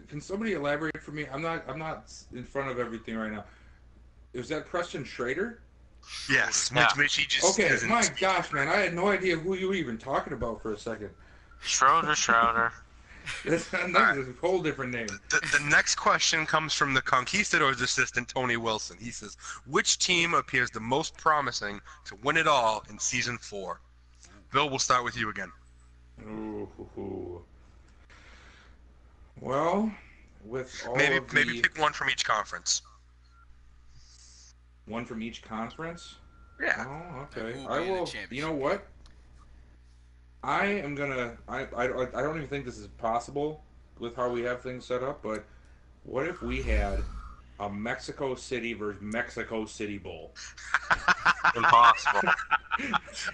Can somebody elaborate for me? I'm not in front of everything right now. Is that Preston Schrader? Yes, yeah. Mitchie just. Okay, my gosh, man, I had no idea who you were even talking about for a second. Schroeder. That's a whole different name. The next question comes from the Conquistadors assistant, Tony Wilson. He says, which team appears the most promising to win it all in Season 4? Bill, we'll start with you again. Ooh. Well, with all maybe pick one from each conference. One from each conference? Yeah. Oh, okay. I will. You know what? I am gonna. I don't even think this is possible with how we have things set up. But what if we had a Mexico City versus Mexico City Bowl? Impossible.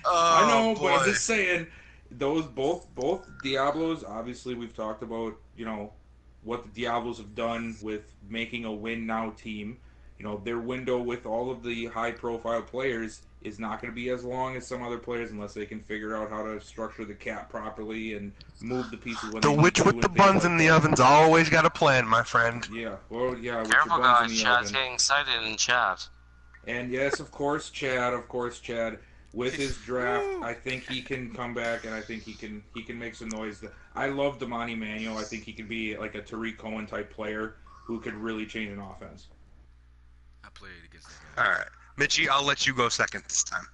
I know, boy. But I'm just saying. Those both Diablos. Obviously, we've talked about what the Diablos have done with making a win now team. Their window with all of the high-profile players is not going to be as long as some other players unless they can figure out how to structure the cap properly and move the pieces. The witch with the buns in the oven's always got a plan, my friend. Yeah, well, yeah. Careful, guys. Chad's getting excited in chat. And yes, of course, Chad. With his draft, I think he can come back, and I think he can make some noise. I love Damani Manuel. I think he could be like a Tariq Cohen type player who could really change an offense. I played against that guy. All right. Mitchie, I'll let you go second this time.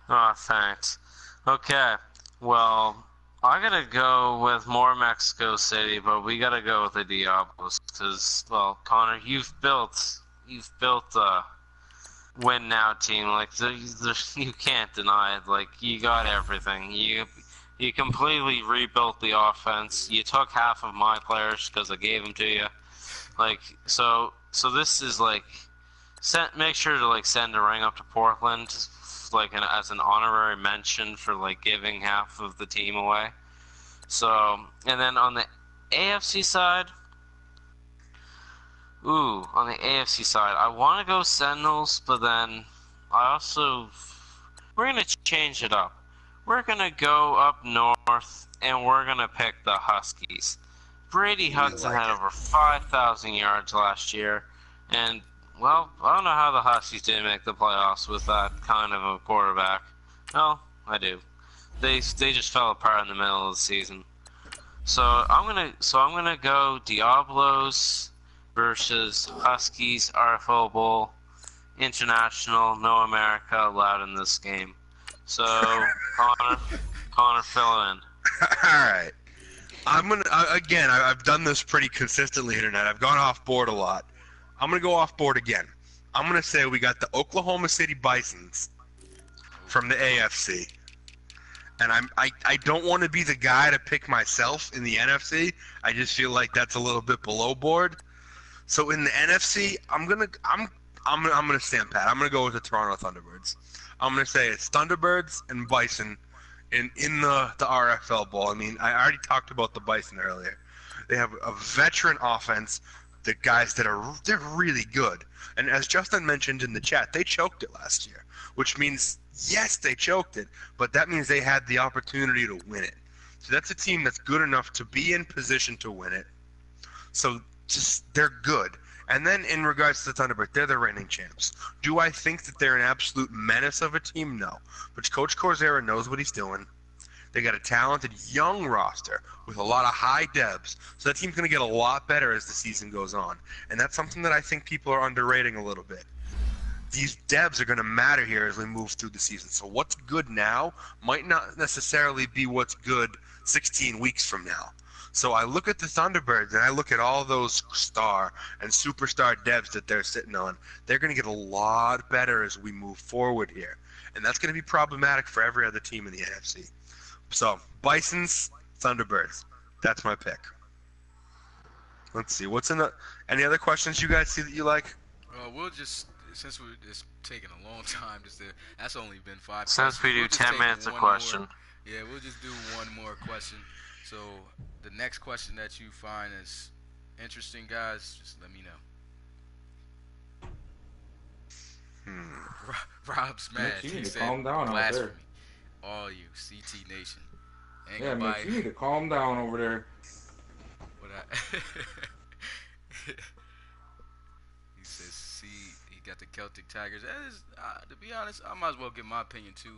Oh, thanks. Okay. Well, I gotta go with more Mexico City, but we gotta go with the Diablos because, well, Connor, you've built a win now team. You can't deny it. You got everything. You completely rebuilt the offense. You took half of my players because I gave them to you. So this is make sure to send a ring up to Portland, as an honorary mention for giving half of the team away. So, and then on the AFC side, I want to go Sentinels, but then we're gonna change it up. we're going to go up north, and we're going to pick the Huskies. Brady Hudson had over 5,000 yards last year, and, well, I don't know how the Huskies didn't make the playoffs with that kind of a quarterback. Well, I do. They just fell apart in the middle of the season. So I'm gonna go Diablos versus Huskies RFL Bowl. International, no America allowed in this game. So Connor, fill it in. All right. I'm gonna again. I've done this pretty consistently here tonight. I've gone off board a lot. I'm gonna go off board again. I'm gonna say we got the Oklahoma City Bisons from the AFC, and I don't want to be the guy to pick myself in the NFC. I just feel like that's a little bit below board. So in the NFC, I'm gonna stand pat. I'm gonna go with the Toronto Thunderbirds. I'm gonna say it's Thunderbirds and Bison in the RFL Bowl. I mean, I already talked about the Bison earlier. They have a veteran offense. The guys they're really good. And as Justin mentioned in the chat, they choked it last year, which means yes, they choked it, but that means they had the opportunity to win it. So that's a team that's good enough to be in position to win it. So they're good. And then in regards to the Thunderbirds, they're the reigning champs. Do I think that they're an absolute menace of a team? No. But Coach Corsera knows what he's doing. They got a talented young roster with a lot of high depths. So that team's going to get a lot better as the season goes on. And that's something that I think people are underrating a little bit. These depths are going to matter here as we move through the season. So what's good now might not necessarily be what's good 16 weeks from now. So I look at the Thunderbirds and I look at all those star and superstar devs that they're sitting on. They're going to get a lot better as we move forward here. And that's going to be problematic for every other team in the NFC. So Bisons, Thunderbirds. That's my pick. Let's see. What's in the... Any other questions you guys see that you like? We'll just... Since it's taking a long time, that's only been 5 Since questions. we do 10 minutes a question. Yeah, we'll just do one more question. So the next question that you find is interesting, guys, just let me know. Rob's mad. Mitch, you He need to said calm down out blasphemy. there. All you, CT Nation. Ain't Yeah, nobody- Mitch, you need to calm down over there. What He says, he got the Celtic Tigers. That is, to be honest, I might as well give my opinion too.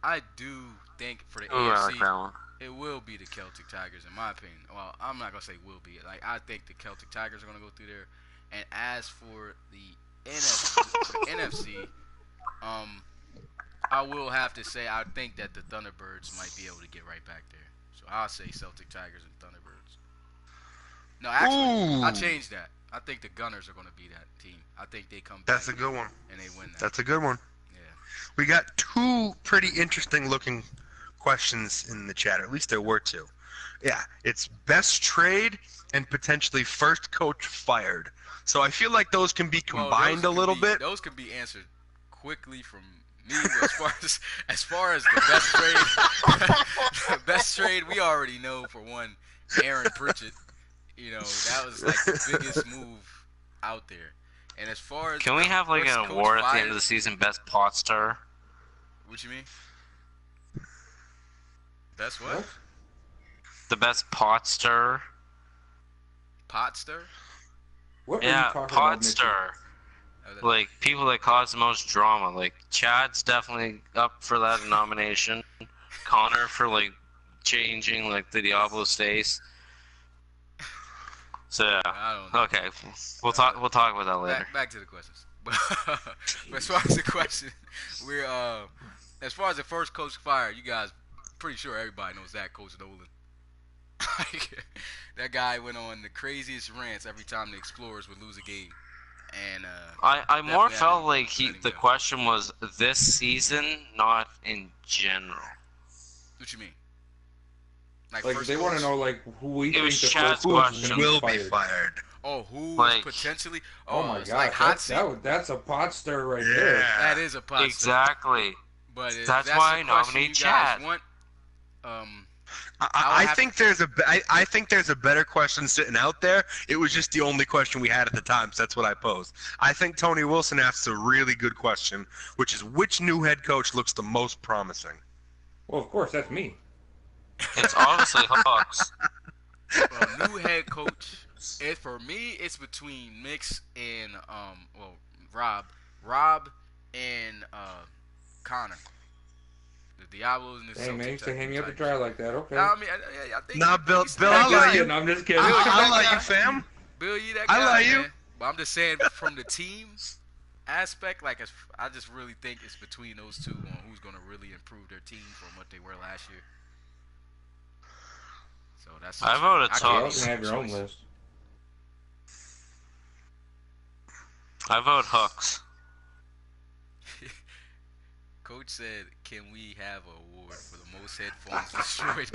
I do think for the Ooh, I like AFC, that one. it will be the Celtic Tigers, in my opinion. Well, I'm not gonna say will be. Like, I think the Celtic Tigers are gonna go through there. And as for the NFC, I will have to say I think that the Thunderbirds might be able to get right back there. So I'll say Celtic Tigers and Thunderbirds. No, actually, I changed that. I think the Gunners are gonna be that team. I think they come back. That's a good one. And they win that. That's a good one. Yeah. We got two pretty interesting looking questions in the chat. At least there were two. Yeah, it's best trade and potentially first coach fired. So I feel like those can be combined a little bit. Those can be answered quickly from me as far as the best trade. The best trade we already know for one, Aaron Pritchett. You know, that was like the biggest move out there. And as far as Can we have like an award at the end of the season, best pot star? What you mean? Best what? The best pot star. Pot stir? What are you Yeah, talking about, pot Mitchell? star. Like people that cause the most drama. Like Chad's definitely up for that nomination. Connor for like changing like the Diablo face. So yeah. I don't know. Okay, we'll talk about that later. Back to the questions. But as far as the question, we're as far as the first coach fired, you guys pretty sure everybody knows that, Coach Nolan. That guy went on the craziest rants every time the Explorers would lose a game. And I more definitely felt had like to let him the go. question was this season, not in general. What you mean? Like first they want coach? to know like who we It think was the Chad's first coach is question. gonna Will be be fired. Oh, who Like- was potentially? Oh my it's god, like hot seat. that's a pot stir right there. Yeah. That is a pot stir. Exactly. But if That's that's why the I question nominate you guys Chad. want, I have think there's a better question sitting out there. It was just the only question we had at the time, so that's what I posed. I think Tony Wilson asks a really good question, which is which new head coach looks the most promising? Well, of course, that's me. It's obviously Hawks. Well, new head coach. For me, it's between Mix and Rob, Rob and Connor. The Diablos and the Hey, man, you Celtics. say hang me up to dry like that. Okay. I mean, I think. Nah, Bill, he's Bill, that I guy. like you. No, I'm just kidding. I like you, fam. Bill, you that I guy, like you. man. But I'm just saying, from the team aspect, like I just really think it's between those two on who's going to really improve their team from what they were last year. So that's. I voted can't You Hawks. also make have your own choice. list. I vote Hawks. Coach said, "Can we have an award for the most headphones destroyed?"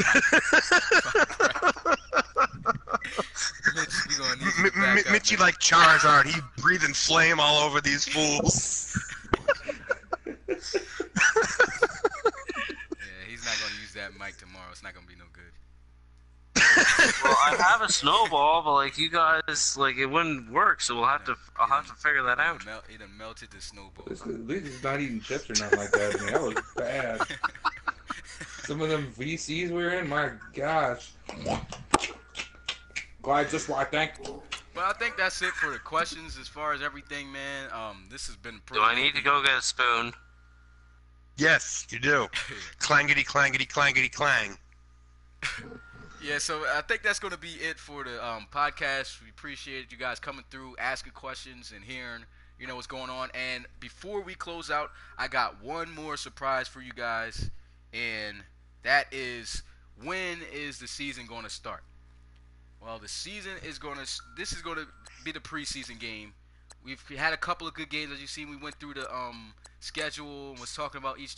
Mitch, we gonna need you to back up, Mitchie man. like Charizard. He breathing flame all over these fools. Yeah, he's not gonna use that mic tomorrow. It's not gonna be no good. Well, I have a snowball, but like you guys, like it wouldn't work, so I'll have to figure that out. He done melted the snowball. At least he's not eating chips or nothing like that. I mean, that was bad. Some of them VCs we were in, my gosh. Glad just what I think. But I think that's it for the questions as far as everything, man. This has been pretty. Do I need to go get a spoon? Yes, you do. Clangety, clangety, clangety, clang. Yeah, so I think that's going to be it for the podcast. We appreciate you guys coming through, asking questions, and hearing, what's going on. And before we close out, I got one more surprise for you guys, and that is, when is the season going to start? Well, the season is this is going to be the preseason game. We've had a couple of good games, as you've seen. We went through the schedule and was talking about each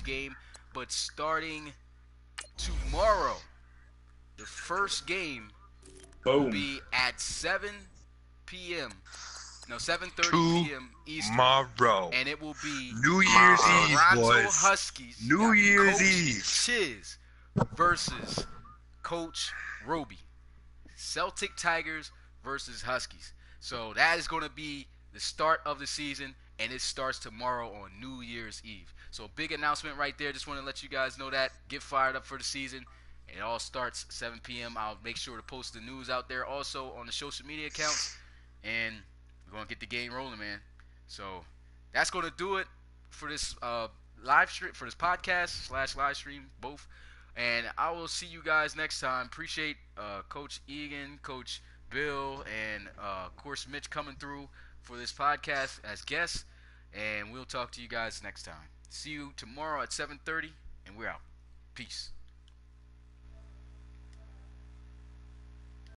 game. But starting tomorrow, the first game will Boom. be at 7 p.m. No, 7:30 p.m. Eastern. Tomorrow. And it will be New Year's Eve, Toronto boys. Huskies. New got Year's Coach Eve. Chiz versus Coach Roby. Celtic Tigers versus Huskies. So that is going to be the start of the season, and it starts tomorrow on New Year's Eve. So big announcement right there. Just want to let you guys know that. Get fired up for the season. It all starts 7 p.m. I'll make sure to post the news out there also on the social media accounts, and we're going to get the game rolling, man. So that's going to do it for this live stream, for this podcast / live stream, both. And I will see you guys next time. Appreciate Coach Egan, Coach Bill, and of course Mitch coming through for this podcast as guests. And we'll talk to you guys next time. See you tomorrow at 7:30, and we're out. Peace.